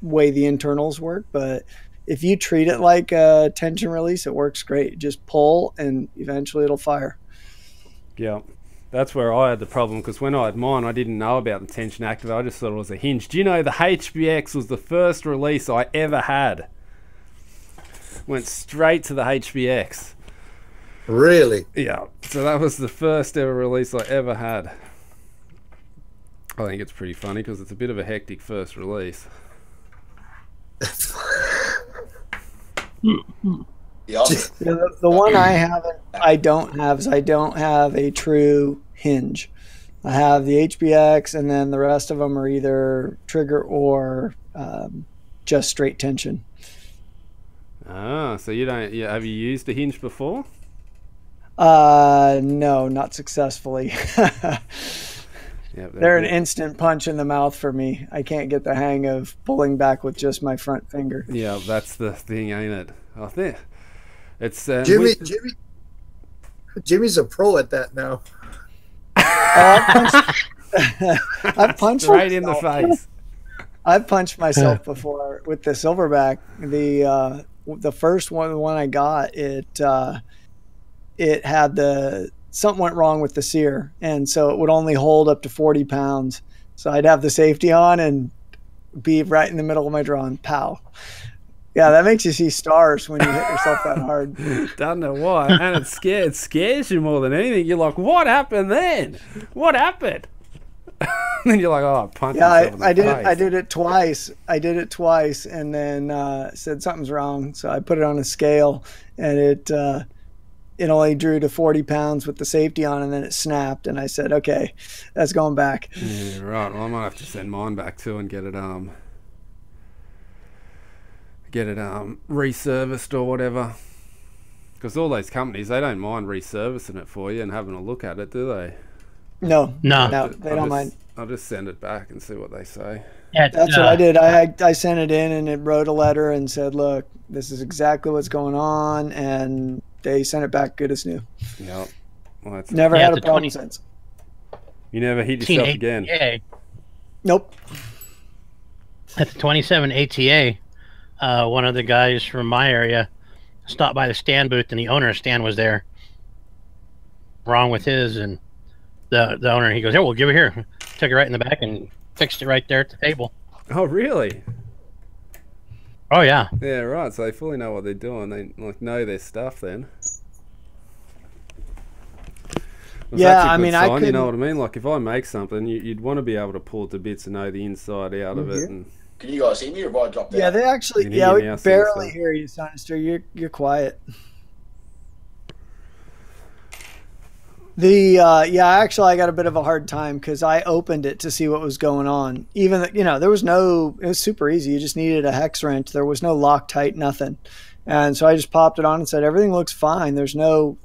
way the internals work. But if you treat it like a tension release, it works great. Just pull and eventually it'll fire. Yeah. That's where I had the problem because when I had mine, I didn't know about the tension active. I just thought it was a hinge. Do you know the HBX was the first release I ever had? Went straight to the HBX. Really? Yeah. So that was the first ever release I ever had. I think it's pretty funny because it's a bit of a hectic first release. Yep. The one I don't have a true hinge. I have the HBX, and then the rest of them are either trigger or just straight tension. Ah, so you don't? Yeah, have you used a hinge before? No, not successfully. Yep, They're an instant punch in the mouth for me. I can't get the hang of pulling back with just my front finger. Yeah, that's the thing, ain't it? I think it's Jimmy's a pro at that now. I've punched right in the face. I've punched myself before with the silverback. The first one, the one I got, it had something went wrong with the sear, and so it would only hold up to 40 pounds. So I'd have the safety on and be right in the middle of my draw and pow. Yeah, that makes you see stars when you hit yourself that hard. Don't know why, and it scares you more than anything. You're like, what happened then? What happened? Then you're like, oh, I punched myself in the face. I did it twice. And then said something's wrong. So I put it on a scale, and it only drew to 40 pounds with the safety on, and then it snapped. And I said, okay, that's going back. Yeah, right. Well, I might have to send mine back too and get it reserviced or whatever. Because all those companies, they don't mind reservicing it for you and having a look at it, do they? No, they don't mind. I'll just send it back and see what they say. Yeah, that's what I did. I sent it in, and it wrote a letter and said, look, this is exactly what's going on, and they sent it back good as new. Yep. Well, never had a problem since. You never hit yourself again? ATA. Nope. At the 27 ATA, one of the guys from my area stopped by the stand booth, and the owner's stand was there. Wrong with his, and the owner, he goes, "Yeah, we'll give it here." Took it right in the back and fixed it right there at the table. Oh, really? Oh, yeah. Yeah, right. So they fully know what they're doing. They know their stuff then. Well, yeah, I mean, I could. You know what I mean? Like, if I make something, you'd want to be able to pull it to bits and know the inside out of it. And can you guys hear me, or have I dropped out? Yeah, they actually. Yeah, we barely hear you, Sinister. You're quiet. Actually, I got a bit of a hard time because I opened it to see what was going on. Even there was it was super easy. You just needed a hex wrench. There was no Loctite, nothing. And so I just popped it on and said, everything looks fine. There's no,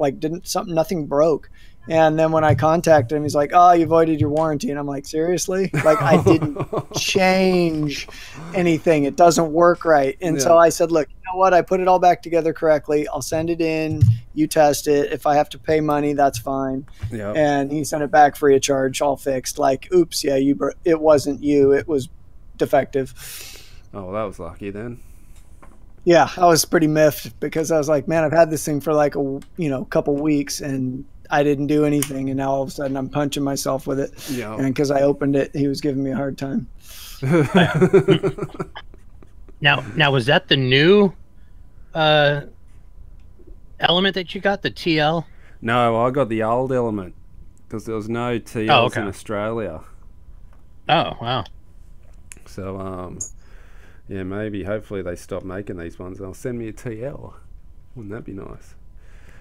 nothing broke. And then when I contacted him, he's like, "Oh, you voided your warranty." And I'm like, "Seriously? Like, I didn't change anything. It doesn't work right." And so I said, "Look, you know what? I put it all back together correctly. I'll send it in. You test it. If I have to pay money, that's fine." Yep. And he sent it back free of charge, all fixed. Like, oops, yeah, it wasn't you. It was defective. Oh, well, that was lucky then. Yeah, I was pretty miffed because I was like, man, I've had this thing for like a couple weeks and I didn't do anything, and now all of a sudden I'm punching myself with it. Yeah. And because I opened it, he was giving me a hard time. Now was that the new element that you got, the TL? No, I got the old element because there was no TLs in Australia. Oh, wow. So, yeah, maybe, hopefully they stop making these ones. They'll send me a TL. Wouldn't that be nice?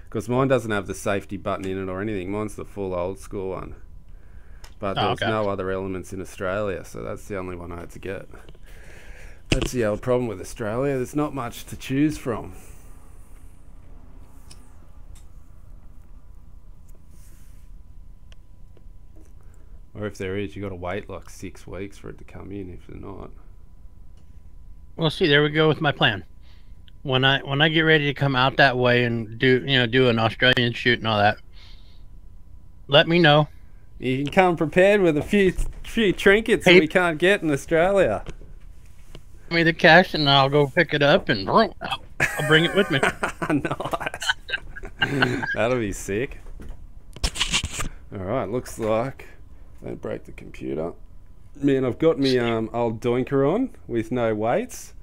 Because mine doesn't have the safety button in it or anything. Mine's the full old school one. But there's no other elements in Australia, so that's the only one I had to get. That's the old problem with Australia. There's not much to choose from. Or if there is, you got to wait like 6 weeks for it to come in. If they're not, Well, see, there we go with my plan. When I get ready to come out that way and do an Australian shoot and all that, let me know. you can come prepared with a few trinkets that we can't get in Australia. Give me the cash and I'll go pick it up and I'll bring it with me. Nice. That'll be sick. All right, looks like don't break the computer. Man, I've got me old doinker on with no weights,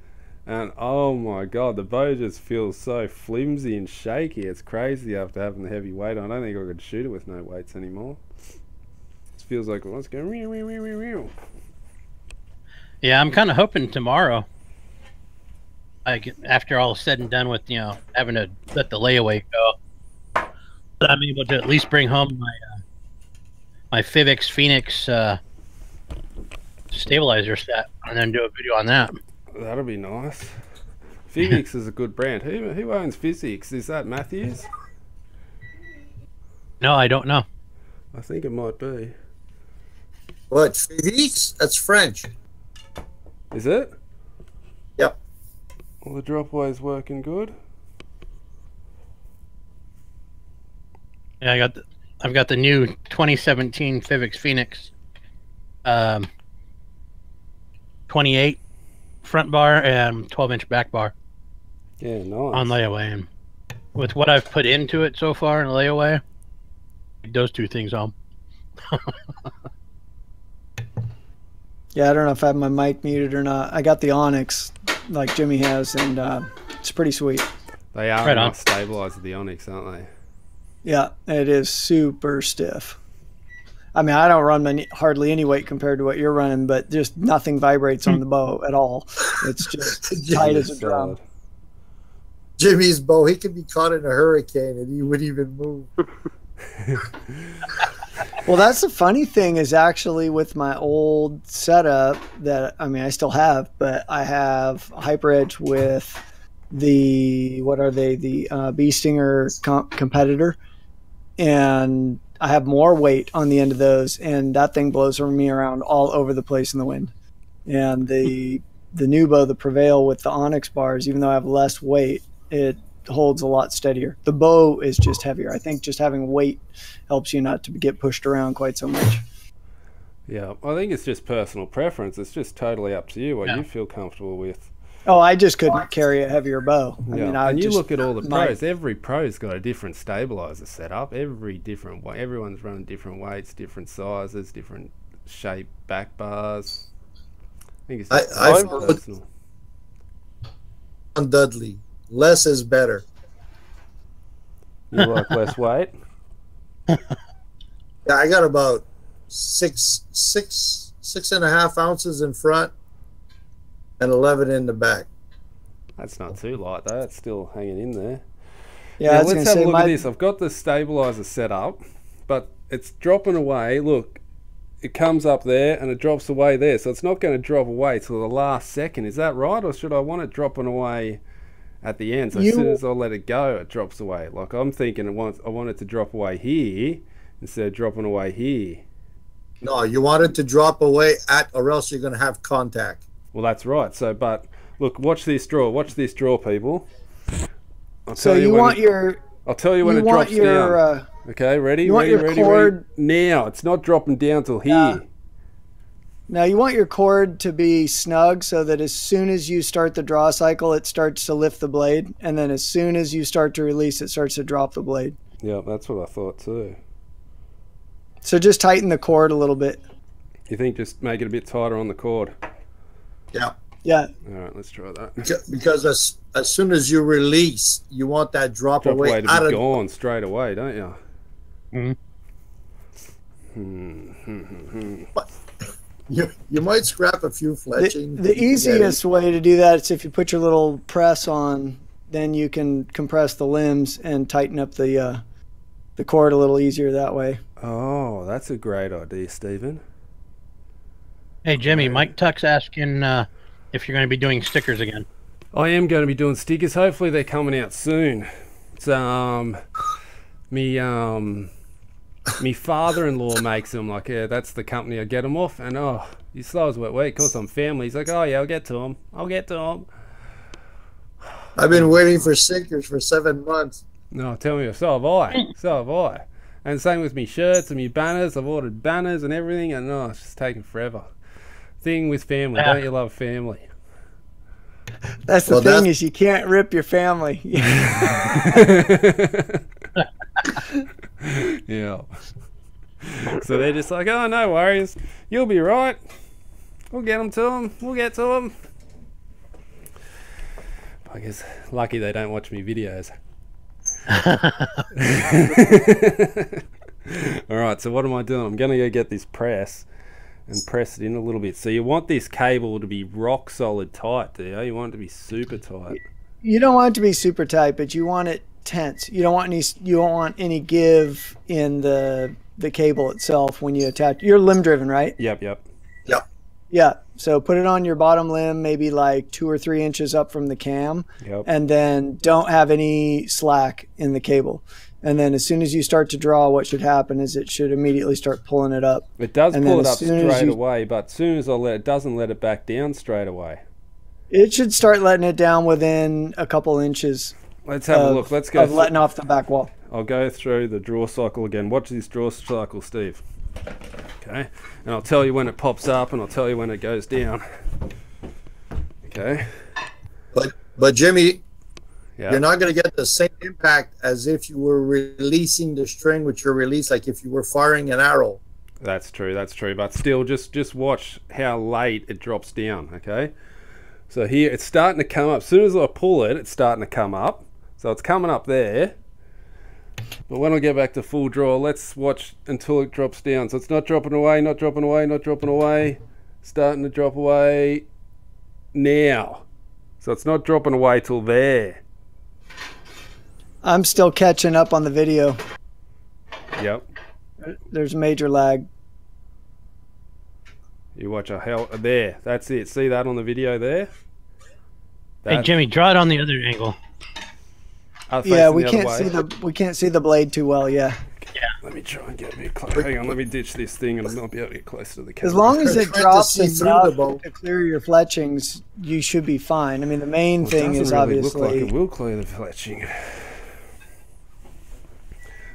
and oh my god, the bow just feels so flimsy and shaky. It's crazy after having the heavy weight on. I don't think I could shoot it with no weights anymore. It feels like let's go. Yeah, I'm kind of hoping tomorrow, after all is said and done with having to let the layaway go, that I'm able to at least bring home my F.A.C.T Phoenix stabilizer set and then do a video on that. That'll be nice. Physics is a good brand. Who owns Physics? Is that Mathews? No, I don't know. I think it might be. What? Physics? That's French. Is it? Yep. Well, the dropway's working good. Yeah, I've got the new 2017 F.A.C.T Phoenix 28 front bar and 12-inch back bar. Yeah, nice. On layaway, and with what I've put into it so far in layaway, those two things home. Yeah, I don't know if I have my mic muted or not. I got the Onyx, like Jimmy has, and it's pretty sweet. They are Right on. nice stabilizer, the Onyx, aren't they? Yeah, it is super stiff. I mean, I don't run hardly any weight compared to what you're running, but just nothing vibrates on the bow at all. It's just tight as a drum. Jimmy's bow, he could be caught in a hurricane and he wouldn't even move. Well, that's the funny thing is actually with my old setup that, I mean, I still have, but I have Hyper Edge with the, what are they, the Bee Stinger competitor. And I have more weight on the end of those, and that thing blows me around all over the place in the wind. And the new bow, the Prevail with the Onyx bars, even though I have less weight, it holds a lot steadier. The bow is just heavier. I think just having weight helps you not to get pushed around quite so much. Yeah, I think it's just personal preference. It's just totally up to you what you feel comfortable with. Oh, I just couldn't carry a heavier bow. I mean, and you look at all the pros. Every pro's got a different stabilizer setup. Every different way. Everyone's running different weights, different sizes, different shape back bars. I think it's just personal. On Dudley, less is better. You like less weight? Yeah, I got about 6.5 ounces in front and 11 in the back. That's not too light though. It's still hanging in there. Yeah, now, let's have a look at this. I've got the stabilizer set up, but it's dropping away. Look, it comes up there and it drops away there, so it's not going to drop away till the last second. Is that right, or should I want it dropping away at the end? So as soon as I let it go, it drops away. Like I'm thinking, I want it to drop away here, instead of dropping away here. No, you want it to drop away at, or else you're going to have contact. Well, that's right. So, but look, watch this draw. Watch this draw, people. So you want your... I'll tell you when it drops down. Okay, ready? Ready? Now, it's not dropping down till here. Now you want your cord to be snug so that as soon as you start the draw cycle, it starts to lift the blade. And then as soon as you start to release, it starts to drop the blade. Yeah, that's what I thought too. So just tighten the cord a little bit. You think just make it a bit tighter on the cord? Yeah. Yeah. All right, let's try that. Because as soon as you release, you want that drop away to be gone straight away, don't you? You might scrap a few fletching. The easiest way to do that is if you put your little press on, then you can compress the limbs and tighten up the cord a little easier that way. Oh, that's a great idea, Stephen. Hey, Jimmy, Mike Tuck's asking if you're going to be doing stickers again. I am going to be doing stickers. Hopefully they're coming out soon. It's me father-in-law makes them. Like, yeah, that's the company I get them off. And he's slow as wet wheat because I'm family. He's like, oh yeah, I'll get to them. I've been waiting for stickers for 7 months. No, tell me, so have I. And same with me shirts and me banners. I've ordered banners and everything, and it's just taking forever. Thing with family, don't you love family? That's the thing is you can't rip your family. Yeah. So they're just like, oh, no worries. You'll be right. We'll get them to them. We'll get to them. I guess lucky they don't watch me videos. All right, so what am I doing? I'm going to go get this press and press it in a little bit. So you want this cable to be rock solid tight, do you? You want it to be super tight. You don't want it to be super tight, but you want it tense. You don't want any give in the cable itself when you attach. You're limb driven, right? Yep. Yeah. So put it on your bottom limb, maybe like 2 or 3 inches up from the cam, and then don't have any slack in the cable. And then as soon as you start to draw, what should happen is it should immediately start pulling it up. It does pull it up straight away, but as soon as it doesn't let it back down straight away. It should start letting it down within a couple inches. Let's have a look. Let's go. Letting off the back wall. I'll go through the draw cycle again. Watch this draw cycle, Steve. Okay, and I'll tell you when it pops up, and I'll tell you when it goes down. Okay. But Jimmy, you're not going to get the same impact as if you were releasing the string with your release, like if you were firing an arrow. That's true. But still, just watch how late it drops down. Okay. So here it's starting to come up. As soon as I pull it, it's starting to come up. So it's coming up there. But when I get back to full draw, let's watch until it drops down. So it's not dropping away, not dropping away. Starting to drop away now. So it's not dropping away till there. I'm still catching up on the video. Yep. There's major lag. You watch there. That's it. See that on the video there? Hey Jimmy, draw it on the other angle. Yeah, we can't see the blade too well. Yeah. Let me try and get a bit closer. Hang on, let me ditch this thing and I'll not be able to get closer to the camera. As long as it drops enough to clear your fletchings, you should be fine. I mean, the main thing is obviously. Look like it will clear the fletching.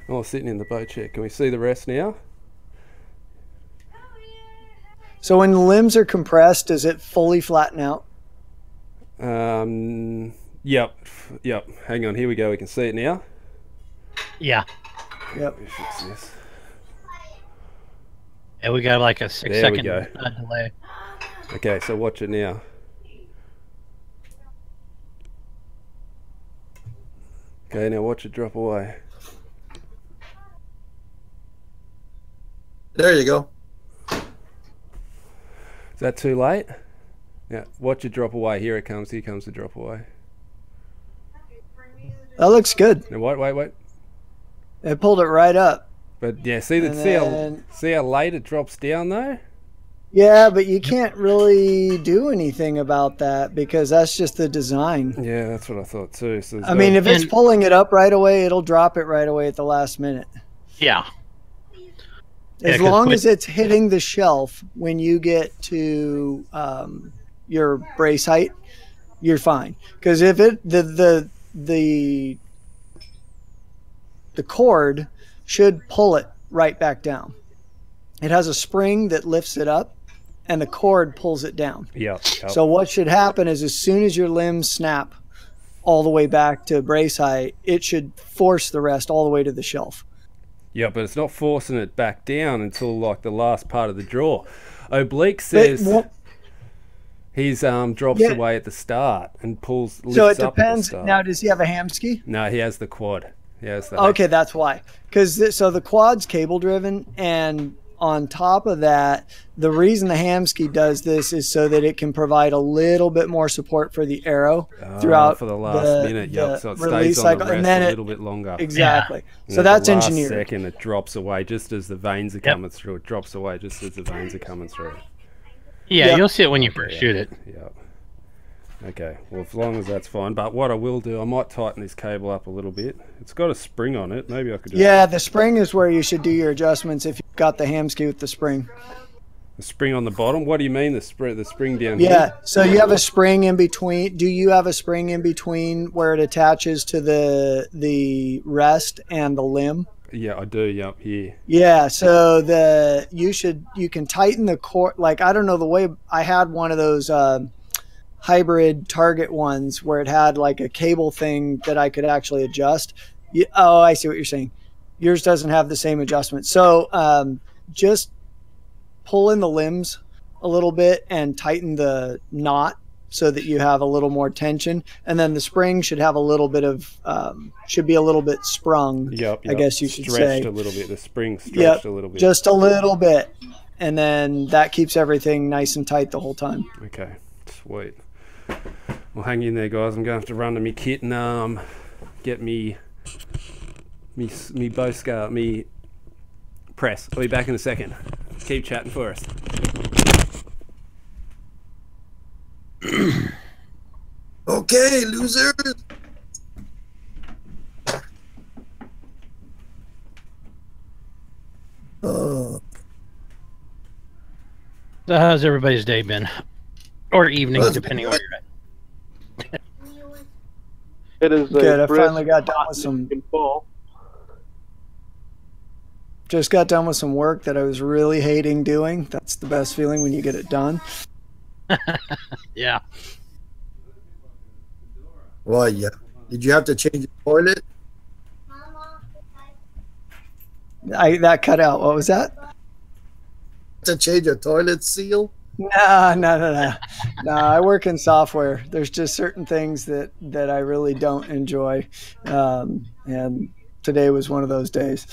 Oh, sitting in the boat chair. Can we see the rest now? So when the limbs are compressed, does it fully flatten out? Yep. Hang on, here we go. We can see it now. Yeah. Yep. Let me fix this. Yeah, we got like a 6-second delay. Okay, so watch it now. Okay, now watch it drop away. There you go. Is that too late? Yeah, watch it drop away. Here it comes. Here comes the drop away. That looks good. Now, wait. It pulled it right up. But yeah, see how late it drops down though? Yeah, but you can't really do anything about that because that's just the design. Yeah, that's what I thought too. So I mean, if it's pulling it up right away, it'll drop it right away at the last minute. Yeah. As long as it's hitting the shelf when you get to your brace height, you're fine. Because if the cord should pull it right back down. It has a spring that lifts it up, and the cord pulls it down. Yep. So what should happen is as soon as your limbs snap all the way back to brace height, it should force the rest all the way to the shelf. Yeah, but it's not forcing it back down until like the last part of the draw. Oblique says he's drops away at the start and lifts so it up depends. at the start. Now, does he have a hamskea? No, he has the quad. He has the Okay, that's why. Because so the quad's cable driven, and on top of that, the reason the hamskea does this is so that it can provide a little bit more support for the arrow throughout for the last minute. Yep, so it stays on the rest a little bit longer. Exactly. And So that's the last engineered. second, it drops away just as the veins are coming through. It drops away just as the veins are coming through. Yeah, you'll see it when you first shoot it. Yeah. Okay, well, as long as that's fine. But what I will do, I might tighten this cable up a little bit. It's got a spring on it. Maybe I could just... Yeah, the spring is where you should do your adjustments if you've got the hamskea with the spring. The spring on the bottom? What do you mean, the spring down Yeah, here? so you have a spring in between. Do you have a spring in between where it attaches to the rest and the limb? Yeah, I do. Yep, here. Yeah, so you can tighten the cord. Like, I don't know, the way I had one of those hybrid target ones where it had like a cable thing that I could actually adjust. Oh, I see what you're saying. Yours doesn't have the same adjustment. So just pull in the limbs a little bit and tighten the knot so that you have a little more tension. And then the spring should have a little bit of, should be a little bit sprung. Yep. I guess you should stretched say. a little bit. The spring stretched a little bit. Just a little bit. And then that keeps everything nice and tight the whole time. Okay, sweet. Well, hang in there, guys. I'm going to have to run to me kit and get me bow scale, me press. I'll be back in a second. Keep chatting for us. Okay, losers. So how's everybody's day been? Or evening, depending on where you're at. It is good. I finally got done with some. Just got done with some work that I was really hating doing. That's the best feeling when you get it done. Yeah. Well, yeah. Did you have to change the toilet? That cut out. What was that? To change a toilet seal? No. I work in software. There's just certain things that I really don't enjoy, and today was one of those days.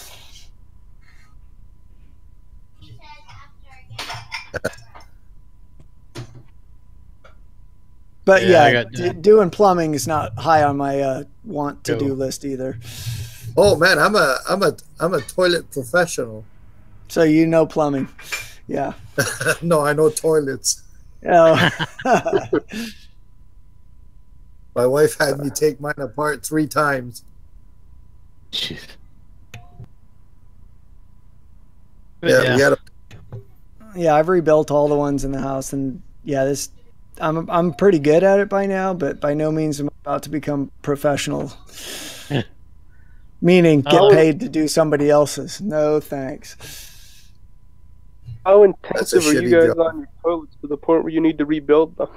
But yeah, doing plumbing is not high on my want to do list either. Oh man, I'm a toilet professional. So you know plumbing. Yeah. No, I know toilets. Oh. My wife had me take mine apart 3 times. Jeez. Yeah, I've rebuilt all the ones in the house, and yeah, I'm pretty good at it by now, but by no means am I about to become professional. Meaning get paid to do somebody else's. No thanks. How intensive are you guys on your toilets to the point where you need to rebuild them?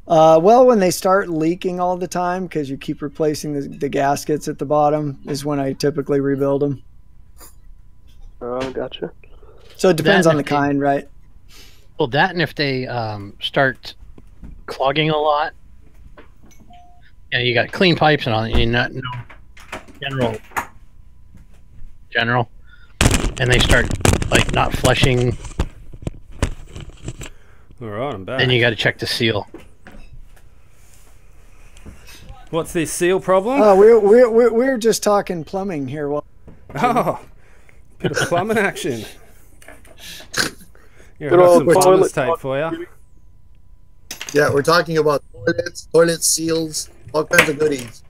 Well, when they start leaking all the time because you keep replacing the gaskets at the bottom is when I typically rebuild them. Oh, gotcha. So it depends on the kind, right? Well, that and if they start clogging a lot, you got clean pipes and all, and not general, and they start like not flushing. All right, I'm back. Then you got to check the seal. What's this seal problem? Oh, we're just talking plumbing here. Oh, bit of plumbing action. Here, I've got some plumber's tape for you. Yeah, we're talking about toilets, toilet seals, all kinds of goodies.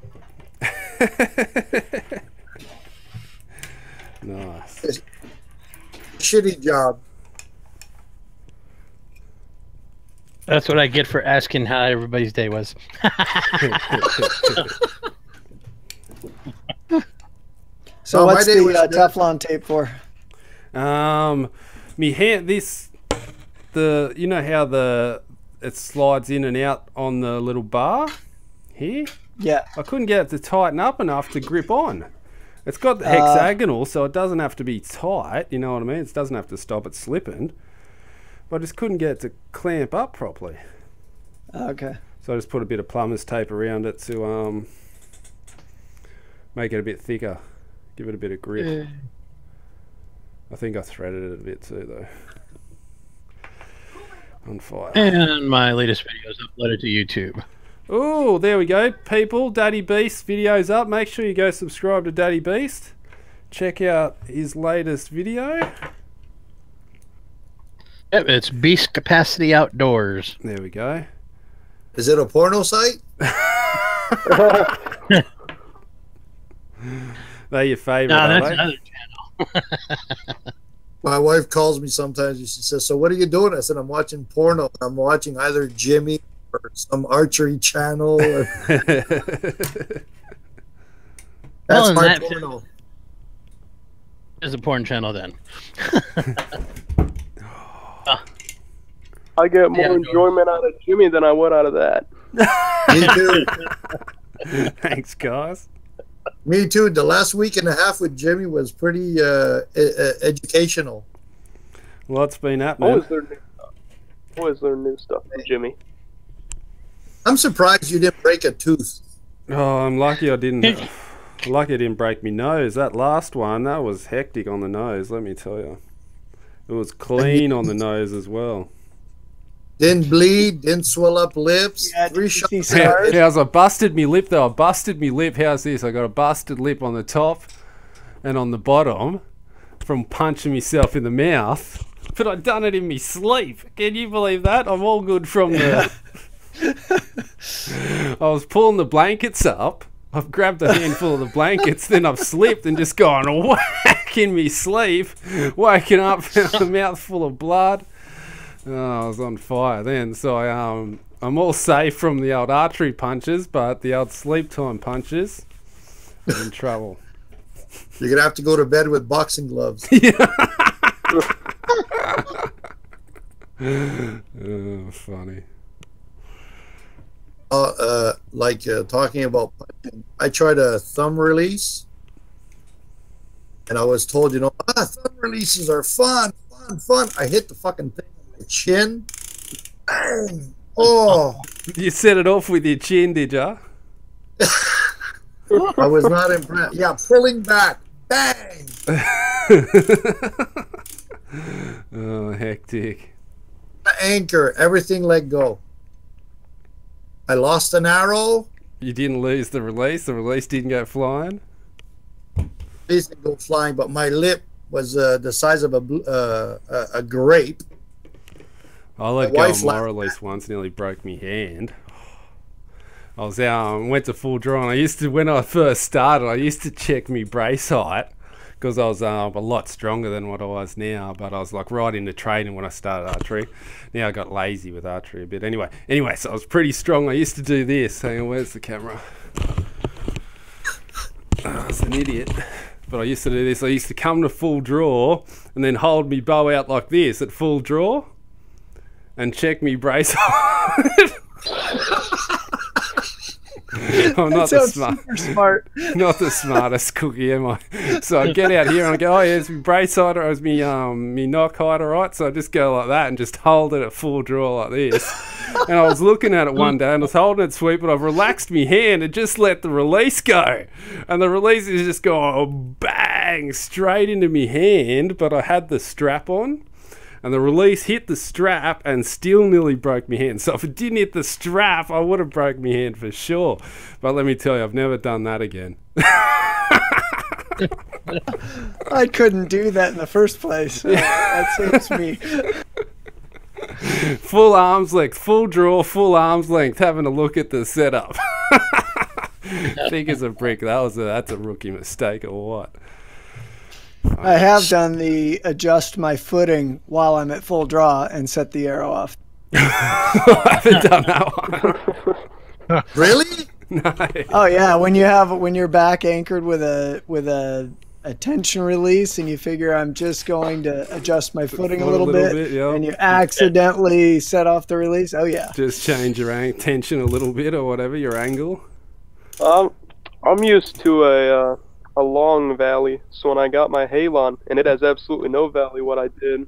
Nice. Shitty job. That's what I get for asking how everybody's day was. So Oh, my what's day the was good. Teflon tape for? Me hand you know how it slides in and out on the little bar here? Yeah. I couldn't get it to tighten up enough to grip on. It's got the hexagonal, so it doesn't have to be tight, you know what I mean? It doesn't have to stop it slipping. But I just couldn't get it to clamp up properly. Okay. So I just put a bit of plumber's tape around it to make it a bit thicker. Give it a bit of grip. I think I threaded it a bit too, though. On fire. And my latest video is uploaded to YouTube. Oh, there we go, people. Daddy Beast video's up. Make sure you go subscribe to Daddy Beast. Check out his latest video. Yep, it's Beast Capacity Outdoors. There we go. Is it a porno site? They're your favourite, No, are that's they? another channel. My wife calls me sometimes and she says, "So what are you doing?" I said, "I'm watching porno. I'm watching either Jimmy or some archery channel." Or... That's my that porno. is a porn channel then. I get more Yeah, enjoyment out of Jimmy than I would out of that. Me too. Thanks, guys. Me too. The last week and a half with Jimmy was pretty educational. What's been happening? Always learn new stuff. Always learn new stuff from Jimmy. I'm surprised you didn't break a tooth. Oh, I'm lucky I didn't. Lucky I didn't break my nose. That last one, that was hectic on the nose, let me tell you. It was clean on the nose as well. Didn't bleed, didn't swell up lips. Yeah, 3 did you see shots. scars? How's I busted me lip though? I busted me lip. How's this? I got a busted lip on the top and on the bottom from punching myself in the mouth. But I done it in my sleep. Can you believe that? I'm all good from the... I was pulling the blankets up. I've grabbed a handful of the blankets, then I've slipped and just gone whack in me sleep. Waking up, found a mouth full of blood. Oh, I was on fire then. So I'm all safe from the old archery punches, but the old sleep time punches, I'm in trouble. You're going to have to go to bed with boxing gloves. Oh, funny. Talking about punching, I tried a thumb release, and I was told, thumb releases are fun. I hit the fucking thing on my chin. Bang! Oh! You set it off with your chin, did ya? I was not impressed. Yeah, pulling back. Bang! Oh, hectic. Anchor, everything let go. I lost an arrow. You didn't lose the release? The release didn't go flying? It didn't go flying, but my lip was the size of a grape. I let go of my release once, nearly broke me hand. I was out, went to full draw, and when I first started, I used to check my brace height because I was a lot stronger than what I was now, but I was like right into training when I started archery. Now I got lazy with archery a bit. Anyway, so I was pretty strong. I used to do this. Hang on, where's the camera? I was an idiot. But I used to do this. I used to come to full draw and then hold me bow out like this at full draw and check me brace height. I'm not the not the smartest cookie, am I? So I get out here and I go, oh yeah, it's my brace height or is me knock height, alright? So I just go like that and just hold it at full draw like this. And I was looking at it one day and I was holding it sweet, but I've relaxed my hand and just let the release go. And the release is just going bang straight into my hand, but I had the strap on. And the release hit the strap and still nearly broke my hand. So if it didn't hit the strap, I would have broke my hand for sure. But let me tell you, I've never done that again. I couldn't do that in the first place. That saves me. Full arm's length, full draw, full arm's length, having a look at the setup. Think as a brick. That's a rookie mistake or what? I have done the adjust my footing while I'm at full draw and set the arrow off. I haven't done that one. Really? No. Oh yeah, when you're back anchored with a tension release and you figure I'm just going to adjust my footing a little bit yeah. and you accidentally set off the release. Oh yeah. Just change your tension a little bit or whatever, your angle. I'm used to a long valley, so when I got my Halon, and it has absolutely no valley, what I did,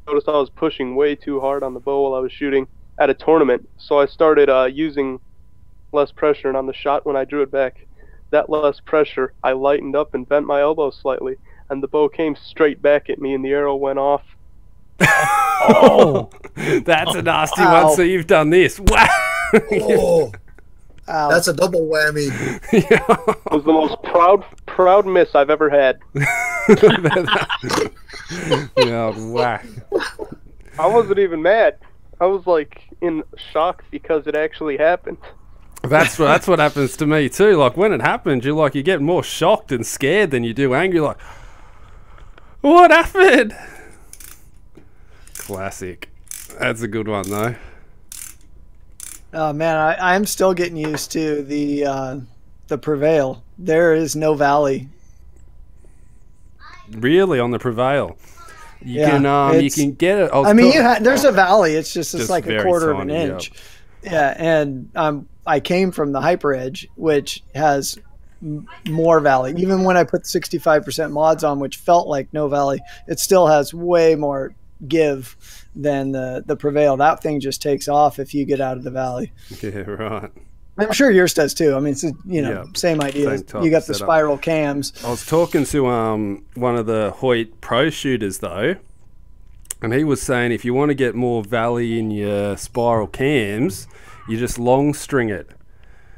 noticed I was pushing way too hard on the bow while I was shooting at a tournament, so I started using less pressure, and on the shot when I drew it back, that less pressure, I lightened up and bent my elbow slightly, and the bow came straight back at me and the arrow went off. Oh, that's a nasty one. So you've done this. Wow. Oh, that's a double whammy. Yeah. It was the most proud miss I've ever had. Yeah, whack. I wasn't even mad. I was like in shock because it actually happened. That's what happens to me too. Like when it happens, you get more shocked and scared than you do angry. Like, what happened? Classic. That's a good one though. Oh man, I'm still getting used to the Prevail. There is no valley. Really, on the Prevail, you can get it. I mean, there's a valley. It's just like a quarter of an inch. Yep. Yeah, and I came from the Hyper Edge, which has more valley. Even when I put 65% mods on, which felt like no valley, it still has way more give than the Prevail. That thing just takes off if you get out of the valley. Yeah, right. I'm sure yours does too. I mean, it's same idea. You got the spiral cams. I was talking to one of the Hyot Pro shooters though, and he was saying if you want to get more valley in your spiral cams, you just long string it.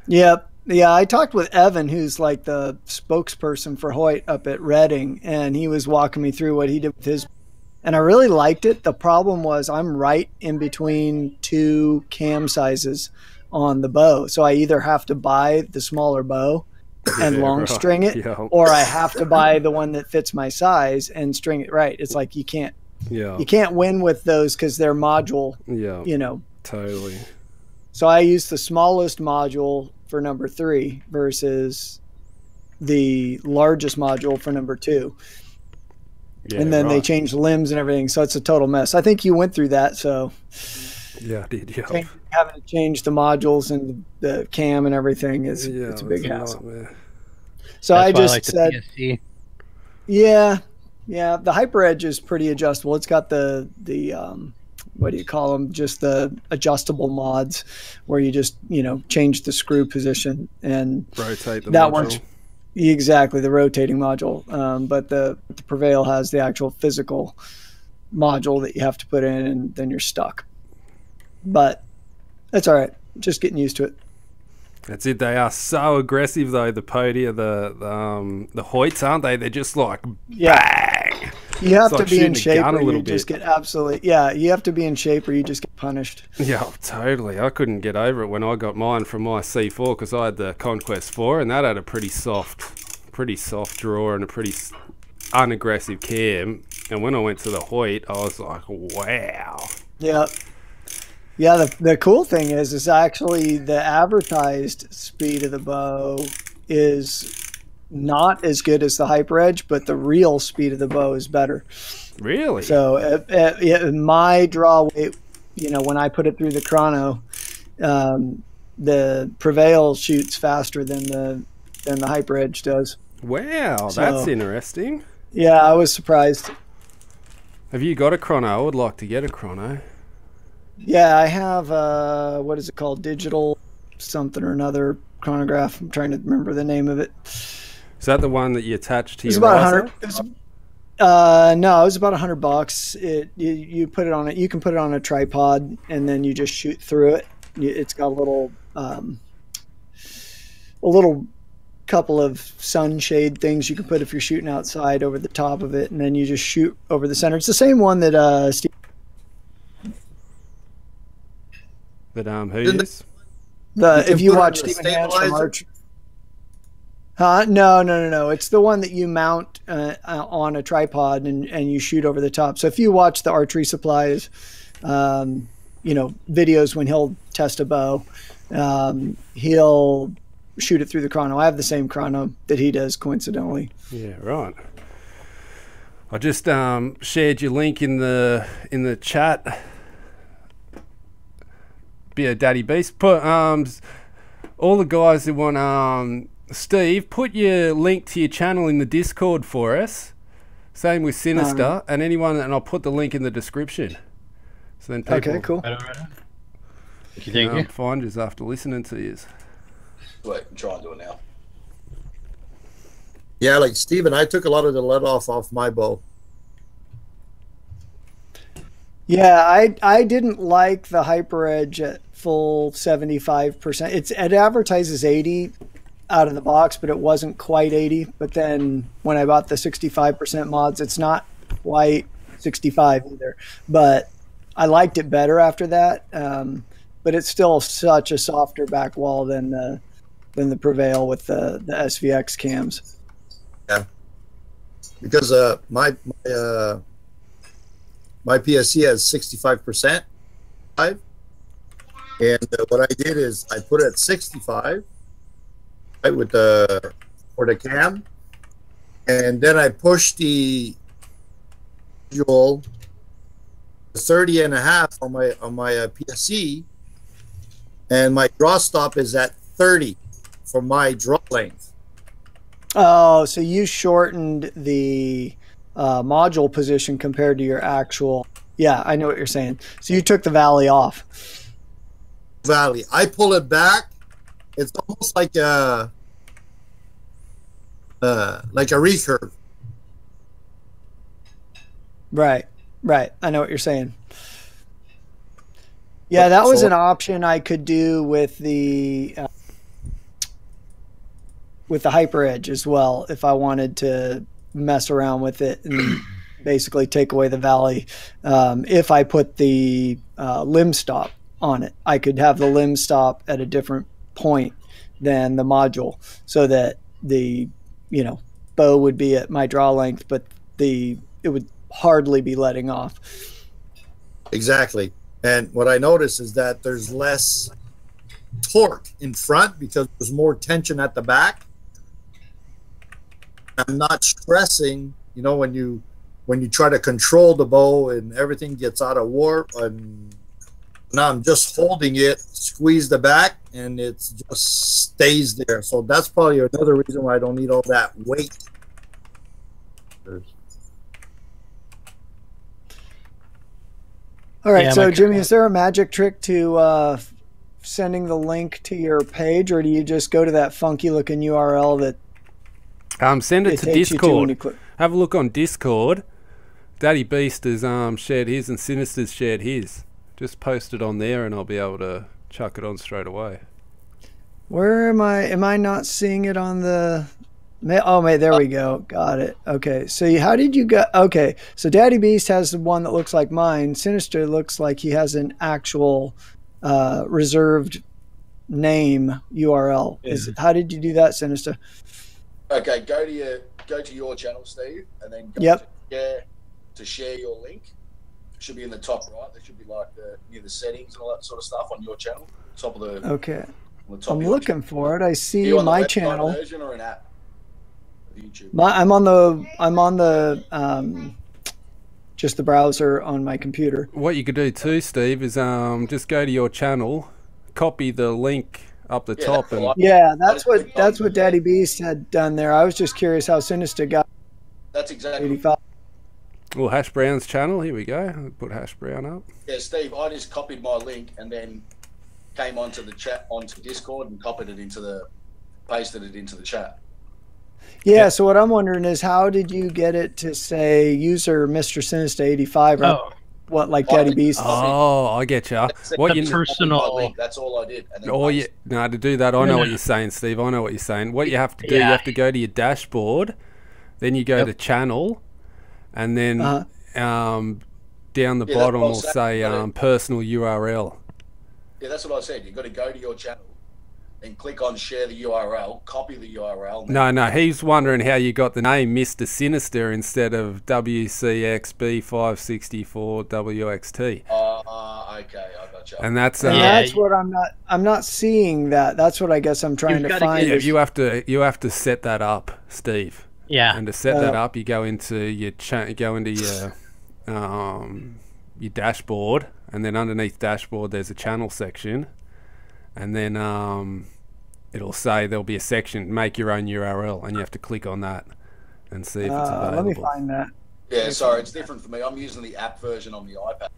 Yep. Yeah, I talked with Evan, who's like the spokesperson for Hyot up at Reading, and he was walking me through what he did with his. And I really liked it. The problem was I'm right in between two cam sizes on the bow. So I either have to buy the smaller bow and long string it, or I have to buy the one that fits my size and string it right. It's like you can't win with those because they're module, Totally. So I use the smallest module for number 3 versus the largest module for number 2. Yeah, and then they changed limbs and everything, so it's a total mess. I think you went through that, so yeah, I did. Yeah, having to change the modules and the cam and everything it's a big hassle. So I just said, yeah, the Hyper Edge is pretty adjustable. It's got the what do you call them? Just the adjustable mods where you just change the screw position and rotate the that module. one's exactly the rotating module. But the Prevail has the actual physical module that you have to put in, and then you're stuck. But that's all right. Just getting used to it. That's it. They are so aggressive though. The Podium, the Hyot's, aren't they? They're just like bang. You have to be in shape, or you just get absolutely. Yeah, you have to be in shape, or you just get punished. Yeah, totally. I couldn't get over it when I got mine from my C4 because I had the Conquest 4, and that had a pretty soft draw and a pretty unaggressive cam. And when I went to the Hyot, I was like, wow. Yeah. Yeah, the cool thing is actually the advertised speed of the bow is not as good as the Hyper Edge, but the real speed of the bow is better. Really? So my draw weight, when I put it through the chrono, the Prevail shoots faster than the Hyper Edge does. Wow, that's interesting. Yeah, I was surprised. Have you got a chrono? I would like to get a chrono. Yeah, I have, what is it called? Digital something or another chronograph. I'm trying to remember the name of it. Is that the one that you attached to your riser? No, it was about $100. You put it on it. You can put it on a tripod, and then you just shoot through it. It's got a little couple of sunshade things you can put if you're shooting outside over the top of it, and then you just shoot over the center. It's the same one that Steve. Who is? If you watch Stephen Hans from Archer. No. It's the one that you mount on a tripod and you shoot over the top. So if you watch the Archery Supplies, videos when he'll test a bow, he'll shoot it through the chrono. I have the same chrono that he does, coincidentally. Yeah, right. I just shared your link in the chat. Be a Daddy Beast. Put all the guys who want Steve, put your link to your channel in the Discord for us. Same with Sinister and anyone, and I'll put the link in the description. So then people, okay, cool. Thank you. Find us after listening to you. Wait, I'm trying to do it now. Yeah, like Steven, I took a lot of the lead off my bow. Yeah, I didn't like the Hyper Edge at full 75%. It advertises 80 out of the box, but it wasn't quite 80. But then when I bought the 65% mods, it's not quite 65 either. But I liked it better after that. But it's still such a softer back wall than the Prevail with the SVX cams. Yeah, because my PSC has 65%, and what I did is I put it at 65, right, with for the cam, and then I pushed the visual 30.5 on my PSC, and my draw stop is at 30 for my draw length. Oh, so you shortened the module position compared to your actual. Yeah, I know what you're saying. So you took the valley off. Valley. I pull it back. It's almost like a recurve. Right. I know what you're saying. Yeah, that was an option I could do with the Hyper Edge as well, if I wanted to mess around with it and basically take away the valley. If I put the limb stop on it, I could have the limb stop at a different point than the module, so that the bow would be at my draw length, but it would hardly be letting off. Exactly. And what I noticed is that there's less torque in front because there's more tension at the back. I'm not stressing, when you try to control the bow and everything gets out of warp, and now I'm just holding it, squeeze the back, and it just stays there. So that's probably another reason why I don't need all that weight. All right, so Jimmy, is there a magic trick to sending the link to your page, or do you just go to that funky looking URL that send it to Discord? Have a look on Discord. Daddy Beast has shared his and Sinister's shared his. Just post it on there and I'll be able to chuck it on straight away. Where am I? Am I not seeing it on the... Oh, mate, there we go. Got it. Okay, so how did you go? Okay, so Daddy Beast has the one that looks like mine. Sinister looks like he has an actual reserved name URL. How did you do that, Sinister? Okay, go to your channel, Steve, and then go to share your link. It should be in the top right. There should be like near the settings and all that sort of stuff on your channel. Top of the. Okay. On the top I'm looking for it. I see my channel. Version or an app? YouTube. I'm on the just the browser on my computer. What you could do too, Steve, is just go to your channel, copy the link up the top, and that's what Daddy Beast had done there. I was just curious how Sinister got. That's exactly. 85. Well, Hash Brown's channel. Here we go. I'll put Hash Brown up. Yeah, Steve, I just copied my link and then came onto the chat onto Discord and pasted it into the chat. Yeah, so what I'm wondering is, how did you get it to say user Mr. Sinister 85? Or what, like Daddy Beast? Oh, I get you. What you personal link, that's all I did. And then to do that, I know what you're saying, Steve. I know what you're saying. What you have to do, you have to go to your dashboard, then you go to channel, and then down the bottom will say personal URL. Yeah, that's what I said. You've got to go to your channel, and click on share the URL, copy the URL. No, he's wondering how you got the name Mr. Sinister instead of WCXB564WXT. Okay, I got you. And that's that's what I'm not seeing that. That's what I guess I'm trying to find. Yeah, you have to set that up, Steve. Yeah. And to set that up, you go into your your dashboard, and then underneath dashboard there's a channel section, and then it'll say there'll be a section, make your own URL, and you have to click on that and see if it's available. Let me find that. Yeah, sorry, it's different for me. I'm using the app version on the iPad.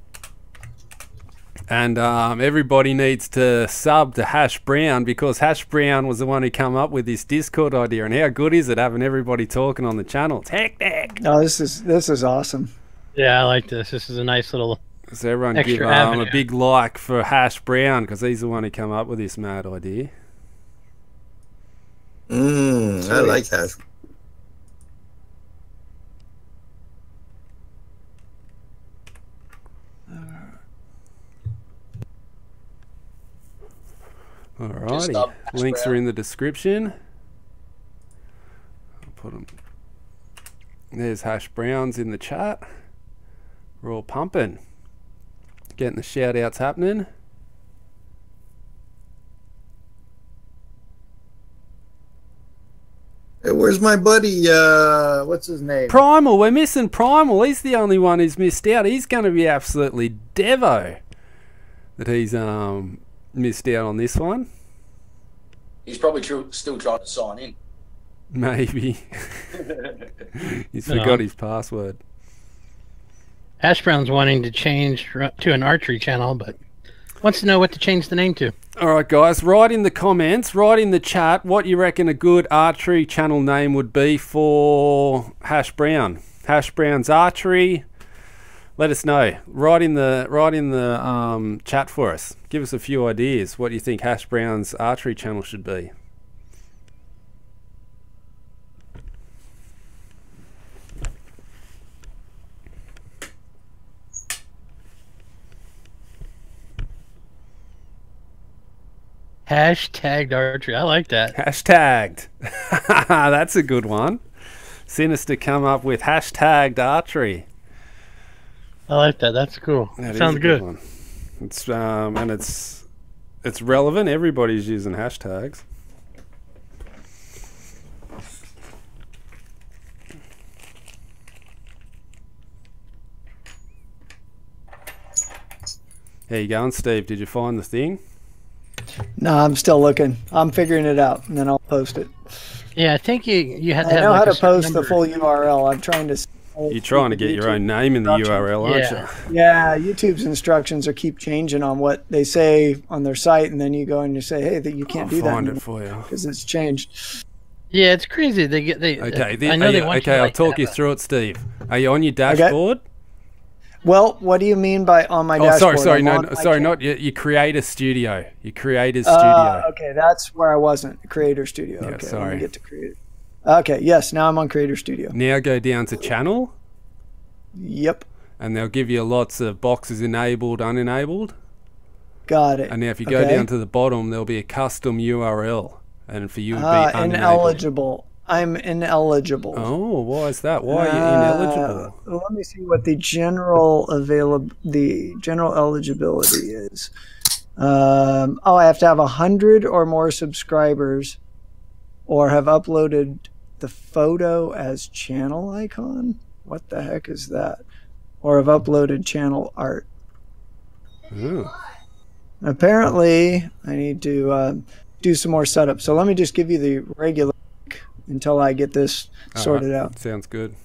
And everybody needs to sub to Hash Brown, because Hash Brown was the one who come up with this Discord idea. And how good is it having everybody talking on the channel? It's hectic. Oh, this is awesome. Yeah, I like this. This is a nice little. So everyone extra give avenue. a big like for Hash Brown, because he's the one who come up with this mad idea. I like hash. Alrighty, links are in the description. I'll put them. There's Hash Browns in the chat. We're all pumping, getting the shout outs happening. Hey, where's my buddy? What's his name? Primal, we're missing Primal. He's the only one who's missed out. He's going to be absolutely devo that he's missed out on this one. He's probably still trying to sign in. Maybe. He's forgot his password. Hash Brown's wanting to change to an archery channel, but wants to know what to change the name to. Alright guys, write in the comments, write in the chat what you reckon a good archery channel name would be for Hash Brown. Hash Brown's Archery. Let us know. Write in the chat for us. Give us a few ideas. What do you think Hash Brown's archery channel should be? Hashtagged archery. I like that. Hashtagged. That's a good one. Sinister come up with hashtagged archery. I like that. That's cool. That Sounds is a good. one. It's and it's relevant. Everybody's using hashtags. How you going, Steve? Did you find the thing? No, I'm still looking. I'm figuring it out, and then I'll post it. Yeah, I think you had to I have know like how a to certain post the number. full URL. I'm trying to. You're trying to get your own name in the URL, aren't Yeah. you? Yeah, YouTube's instructions are keep changing on what they say on their site, and then you go and you say, "Hey, that you can't do that Find it for you. because it's changed." Yeah, it's crazy. Okay, I know they want okay. you I'll like talk to you have through it, Steve. Are you on your dashboard? Well, what do you mean by on my dashboard? Sorry, I'm no, on my sorry, channel. not your Creator Studio. Your Creator's Studio. Okay, that's where I wasn't. Creator Studio. Yeah, Okay, let sorry. me get to Creator. Okay, yes, now I'm on Creator Studio. Now go down to Channel, Yep, and they'll give you lots of boxes enabled, unenabled. got it. And now if you go down to the bottom, there'll be a custom URL, and for you, it'd be unenabled. Ineligible. I'm ineligible. Oh, why is that? Why are you ineligible? Let me see what the general eligibility is. I have to have 100 or more subscribers, or have uploaded the photo as channel icon. What the heck is that? Or have uploaded channel art. Ooh. Apparently, I need to do some more setup. So let me just give you the regular link until I get this sorted out. Sounds good.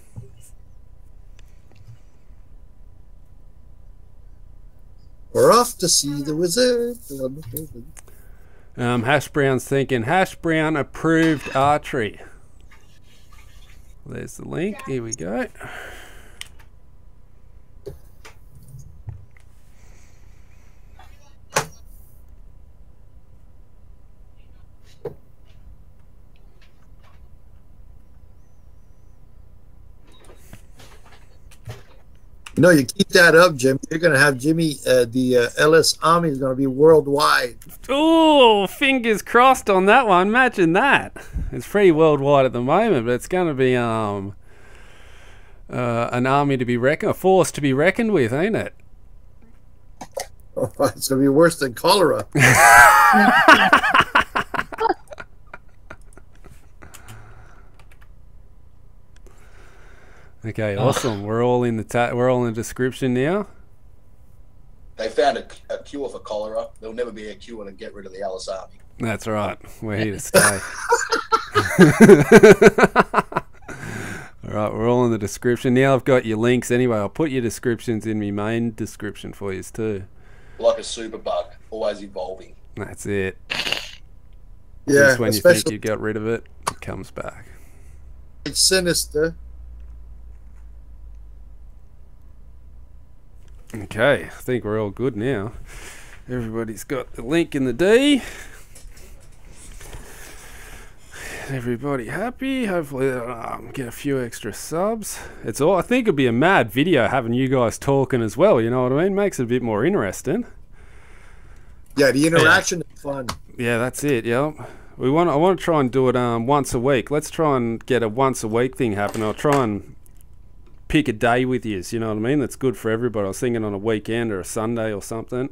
We're off to see the wizard. Hash Brown's thinking Hash Brown approved archery. There's the link. Here we go. No, you keep that up, Jimmy. You're going to have Jimmy, the LS Army is going to be worldwide. Oh, fingers crossed on that one. Imagine that. It's pretty worldwide at the moment, but it's going to be an army to be reckoned, a force to be reckoned with, ain't it? Oh, it's going to be worse than cholera. Okay, awesome. We're all in the we're all in the description now. They found a cure for cholera. There'll never be a cure to get rid of the LS Army. That's right. We're here to stay. All right, we're all in the description. Now I've got your links anyway. I'll put your descriptions in my main description for you too. Like a super bug, always evolving. That's it. Yeah, just when you think you got rid of it, it comes back. It's sinister. Okay, I think we're all good now. Everybody's got the link in the D. Everybody happy? Hopefully they'll get a few extra subs. It's all. I think it'd be a mad video having you guys talking as well. You know what I mean? Makes it a bit more interesting. Yeah, the interaction is fun. Yeah, that's it. Yeah, I want to try and do it once a week. Let's try and get a once a week thing happen. I'll try and pick a day with you, you know what I mean? That's good for everybody. I was thinking on a weekend or a Sunday or something.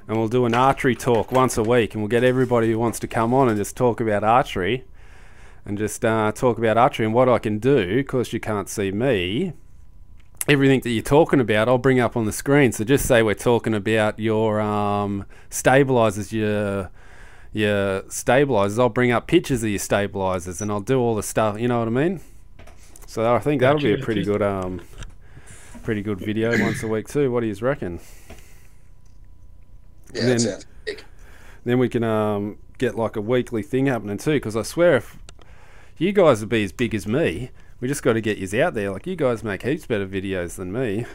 And we'll do an archery talk once a week, and we'll get everybody who wants to come on and just talk about archery. And just talk about archery and what I can do, because you can't see me. Everything that you're talking about, I'll bring up on the screen. So just say we're talking about your stabilisers, your stabilisers. I'll bring up pictures of your stabilisers, and I'll do all the stuff, you know what I mean? So I think that'll be a pretty good video once a week too. What do you reckon? Yeah, that sounds big. Then we can get like a weekly thing happening too, because I swear if you guys would be as big as me, we just got to get yous out there. Like, you guys make heaps better videos than me.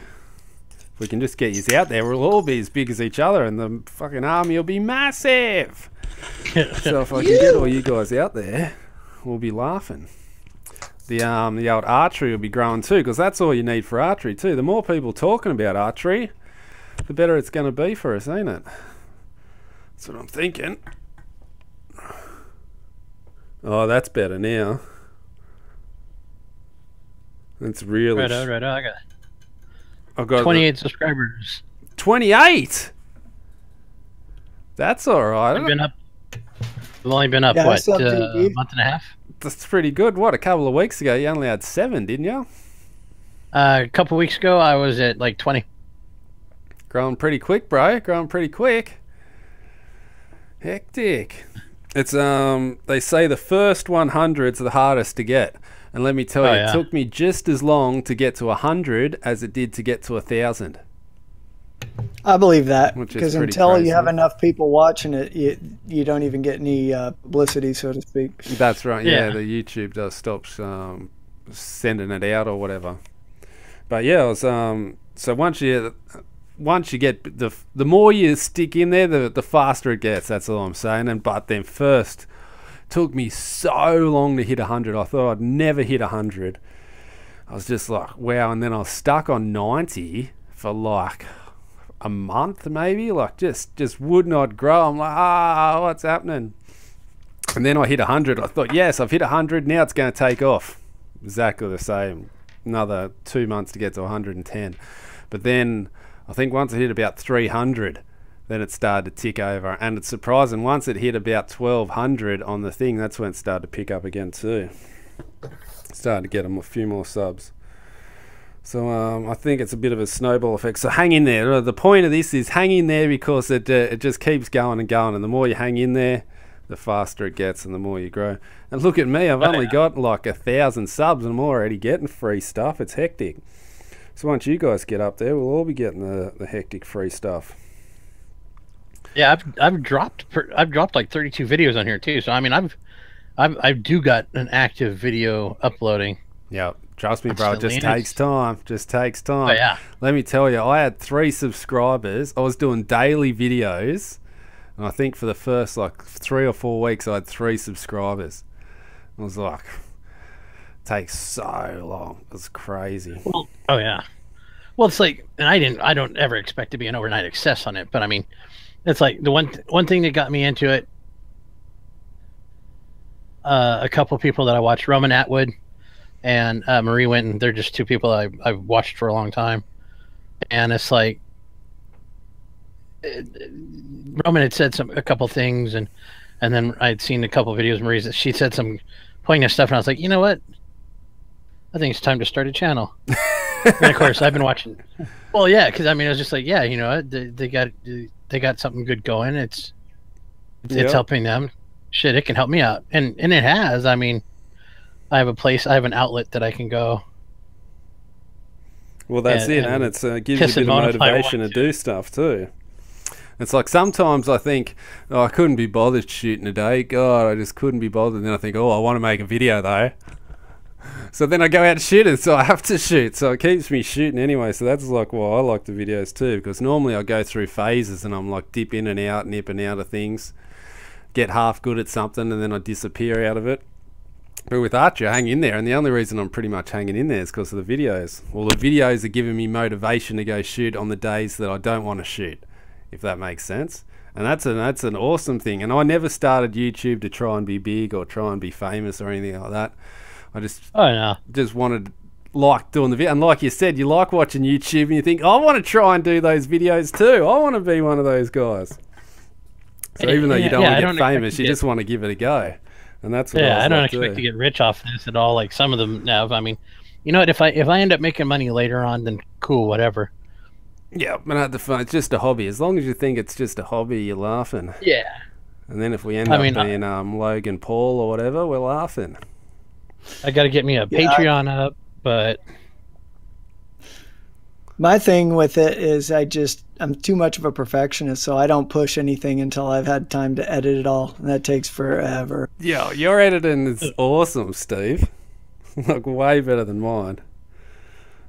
If we can just get yous out there, we'll all be as big as each other, and the fucking army will be massive. So if I can get all you guys out there, we'll be laughing. The old archery will be growing too, because that's all you need for archery too. The more people talking about archery, the better it's going to be for us, ain't it? That's what I'm thinking. Oh, that's better now. That's really... Right. I've got 28 subscribers. 28? That's alright. We've only been up, Yeah, what, up a month and a half? That's pretty good. What, a couple of weeks ago you only had 7, didn't you? A couple weeks ago I was at like 20. Growing pretty quick, bro. Growing pretty quick. Hectic. It's they say the first 100's the hardest to get, and let me tell you, it took me just as long to get to 100 as it did to get to 1,000. I believe that, Which is because pretty until crazy. you have enough people watching it, you don't even get any publicity, so to speak. That's right. Yeah, the YouTube does stop sending it out or whatever. But yeah, it was, so once you get the more you stick in there, the faster it gets. That's all I'm saying. But then first, it took me so long to hit 100. I thought I'd never hit 100. I was just like, wow. And then I was stuck on 90 for like a month, maybe. Like just would not grow. I'm like, what's happening? And then I hit 100. I thought, yes, I've hit 100. Now it's going to take off. Exactly the same. Another 2 months to get to 110. But then I think once it hit about 300, then it started to tick over. And it's surprising, once it hit about 1,200 on the thing, that's when it started to pick up again too. Started to get them a few more subs. So I think it's a bit of a snowball effect. So hang in there. The point of this is hang in there, because it just keeps going and going. And the more you hang in there, the faster it gets and the more you grow. And look at me, I've only got like 1,000 subs and I'm already getting free stuff. It's hectic. So once you guys get up there, we'll all be getting the hectic free stuff. Yeah, I've dropped like 32 videos on here too. So I mean, I do got an active video uploading. Yeah, trust me, bro. It just takes time. Just takes time. Oh, yeah. Let me tell you, I had 3 subscribers. I was doing daily videos, and I think for the first like 3 or 4 weeks, I had 3 subscribers. I was like, it takes so long. It's crazy. Well, oh yeah. Well, it's like, and I don't ever expect to be an overnight success on it, but I mean, it's like the one thing that got me into it. A couple of people that I watched, Roman Atwood and Marie Winton. They're just two people I've watched for a long time, and it's like Roman had said a couple things, and then I'd seen a couple of videos of Marie's that she said some poignant stuff, and I was like, you know what? I think it's time to start a channel. And of course, I've been watching. Well, yeah, because I mean, I was just like, yeah, you know what? They got something good going. It's helping them. Shit, it can help me out, and it has. I mean, I have an outlet that I can go. Well, that's it, and it's gives you a bit of motivation to do stuff too. It's like sometimes I think, oh, I couldn't be bothered shooting today. God, I just couldn't be bothered. And then I think, oh, I want to make a video though. So then I go out shooting, so I have to shoot. So it keeps me shooting anyway. So that's like why I like the videos too, because normally I go through phases and I'm like dip in and out of things. Get half good at something and then I disappear out of it. But with Archer, I hang in there, and the only reason I'm pretty much hanging in there is because of the videos. Well, the videos are giving me motivation to go shoot on the days that I don't want to shoot, if that makes sense. And that's an awesome thing. And I never started YouTube to try and be big or try and be famous or anything like that. I just wanted, like doing the video. And like you said, you like watching YouTube and you think, I want to try and do those videos too. I want to be one of those guys. So even though you don't want to get famous, you just want to give it a go, and that's what I don't expect to get rich off this at all. Like some of them have. I mean, you know what? If I end up making money later on, then cool, whatever. Yeah, but at the fun, it's just a hobby. As long as you think it's just a hobby, you're laughing. Yeah. And then if we end up being Logan Paul or whatever, we're laughing. I got to get me a Patreon up, but. My thing with it is I'm too much of a perfectionist, so I don't push anything until I've had time to edit it all, and that takes forever. Yeah, your editing is awesome, Steve. Like way better than mine.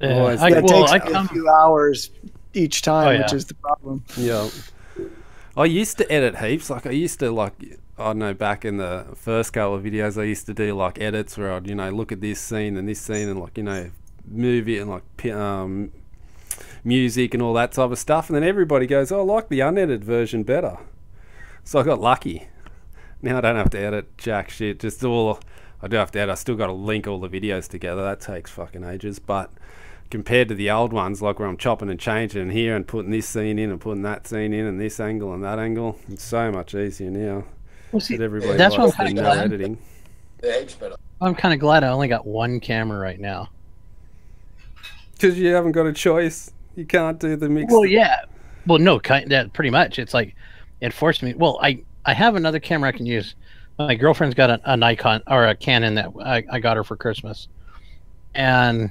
Yeah, it takes a few hours each time, which is the problem. Yeah. I used to edit heaps. Like I used to I don't know, back in the first couple of videos, I used to do like edits where I'd, look at this scene and move it and like music and all that type of stuff, and then everybody goes, oh, I like the unedited version better. So I got lucky. Now I don't have to edit jack shit. Just all I do have to edit. I still got to link all the videos together. That takes fucking ages. But compared to the old ones, like where I'm chopping and changing here and putting this scene in and putting that scene in and this angle and that angle, it's so much easier now. Well, see, everybody that's likes what I'm no editing. Yeah, it's better. I'm kind of glad I only got one camera right now. Because you haven't got a choice. You can't do the mix. Well, yeah. Well, no, pretty much. It's like it forced me. Well, I have another camera I can use. My girlfriend's got a Nikon or a Canon that I got her for Christmas, and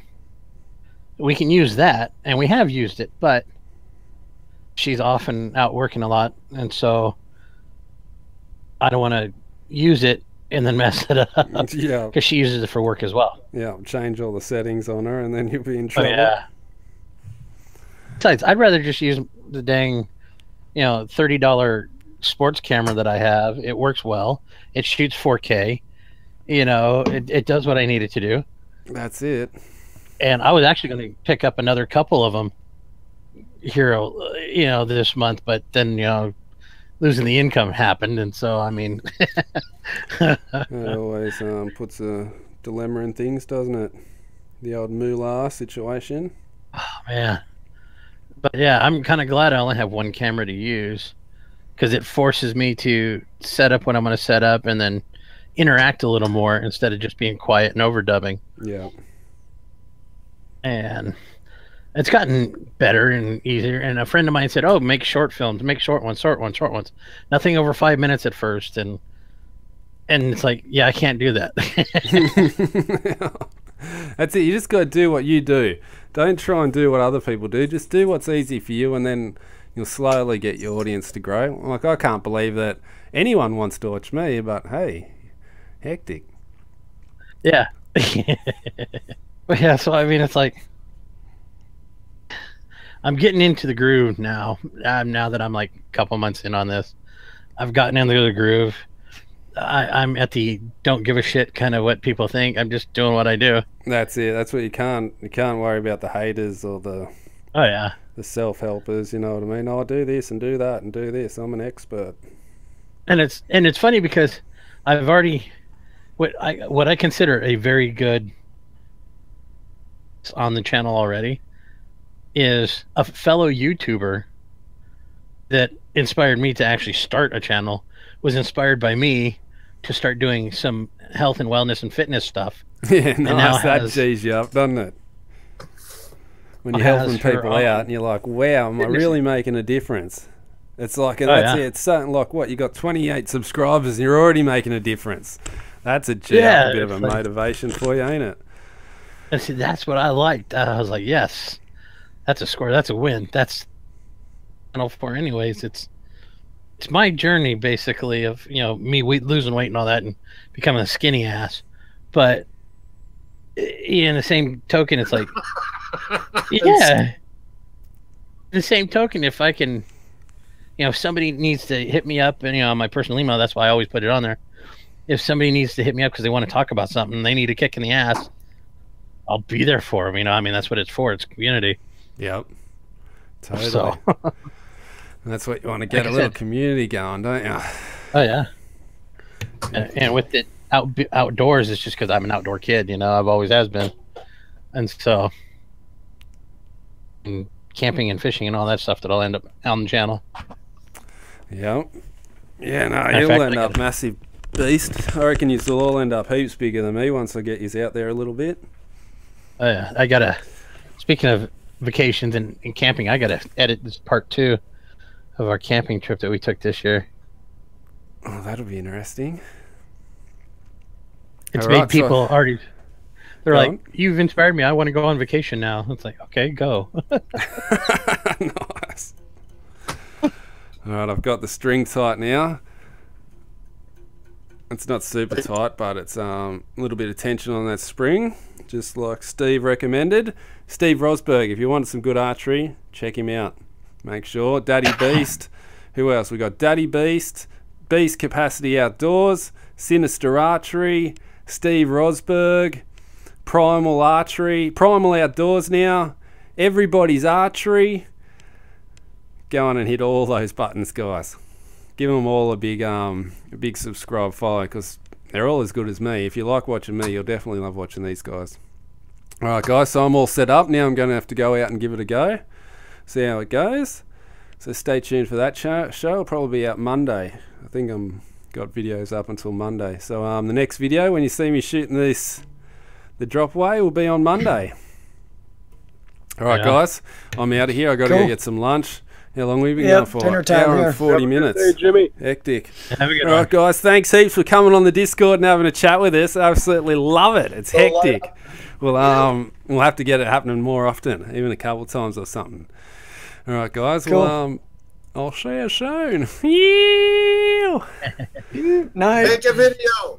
we can use that, and we have used it, but she's often out working a lot, and so I don't want to use it and then mess it up. Yeah, because she uses it for work as well. Yeah, change all the settings on her, and then you'll be in trouble. Oh, yeah. Besides, I'd rather just use the dang, $30 sports camera that I have. It works well. It shoots 4K. It does what I need it to do. That's it. And I was actually going to pick up another couple of them here, this month, but then, losing the income happened, and so I mean, it always puts a dilemma in things, doesn't it? The old moolah situation. Oh man. But yeah, I'm kind of glad I only have one camera to use, because it forces me to set up what I'm going to set up and then interact a little more instead of just being quiet and overdubbing. Yeah. And it's gotten better and easier. And a friend of mine said, "Oh, make short films, make short ones, nothing over 5 minutes at first." And it's like, yeah, I can't do that. That's it. You just got to do what you do. Don't try and do what other people do. Just do what's easy for you, and then you'll slowly get your audience to grow. Like, I can't believe that anyone wants to watch me, but hey, hectic. Yeah. But yeah, so I mean, it's like I'm getting into the groove now. Now that I'm like a couple months in on this, I've gotten into the groove. I'm at the don't give a shit kind of what people think. I'm just doing what I do. That's it. That's what you can't worry about the haters or Oh yeah. The self-helpers, you know what I mean? I'll do this and do that and do this. I'm an expert. And it's funny because I've already what I consider a very good on the channel already is a fellow YouTuber that inspired me to actually start a channel, was inspired by me to start doing some health and wellness and fitness stuff. Yeah, nice. That G's you up, doesn't it? When you're helping people out and you're like, wow, am I really making a difference? It's like, and that's it. It's something like, what, you got 28 subscribers and you're already making a difference. That's a G up, a bit of a motivation for you, ain't it? And see, that's what I liked. I was like, yes, that's a score. That's a win. That's for anyways. It's my journey basically of, you know, me losing weight and all that and becoming a skinny ass. But in the same token, it's like, yeah. The same token, if I can, you know, if somebody needs to hit me up, and you know, on my personal email, that's why I always put it on there. If somebody needs to hit me up because they want to talk about something, they need a kick in the ass, I'll be there for them. You know, I mean, that's what it's for. It's community. Yep. Totally. So. That's what you want to get, like a little community going, don't you? Oh yeah. And with it outdoors, it's just because I'm an outdoor kid. You know, I've always has been, and so and camping and fishing and all that stuff that I'll end up on the channel. Yep. Yeah, no, you'll end up massive beast. I reckon you'll all end up heaps bigger than me once I get you out there a little bit. Oh yeah, I gotta. Speaking of vacations and camping, I gotta edit this part 2 of our camping trip that we took this year. Oh, that'll be interesting. It's made people already. They're like, "You've inspired me. I want to go on vacation now." It's like, okay, go. Nice. All right, I've got the string tight now. It's not super tight, but it's a little bit of tension on that spring, just like Steve recommended. Steve Rosberg, if you want some good archery, check him out. Make sure. Daddy Beast. Who else? We got Daddy Beast, Beast Capacity Outdoors, Sinister Archery, Steve Rosberg, Primal Archery, Primal Outdoors now, Everybody's Archery. Go on and hit all those buttons, guys. Give them all a big subscribe, follow, because they're all as good as me. If you like watching me, you'll definitely love watching these guys. All right, guys, so I'm all set up. Now I'm going to have to go out and give it a go, see how it goes. So stay tuned for that show. It'll probably be out Monday. I think I'm got videos up until Monday. So the next video, when you see me shooting the drop away, will be on Monday. All right, guys, I'm out of here. I got to go get some lunch. How long have we been going for? Dinner time. Hour and 40 minutes. Hey, Jimmy. Hectic. Have a good All right, guys, thanks heaps for coming on the Discord and having a chat with us. I absolutely love it. It's hectic. We'll have to get it happening more often, even a couple of times or something. All right, guys. Cool. Well, I'll see you soon. Yeah. Nice. Make a video.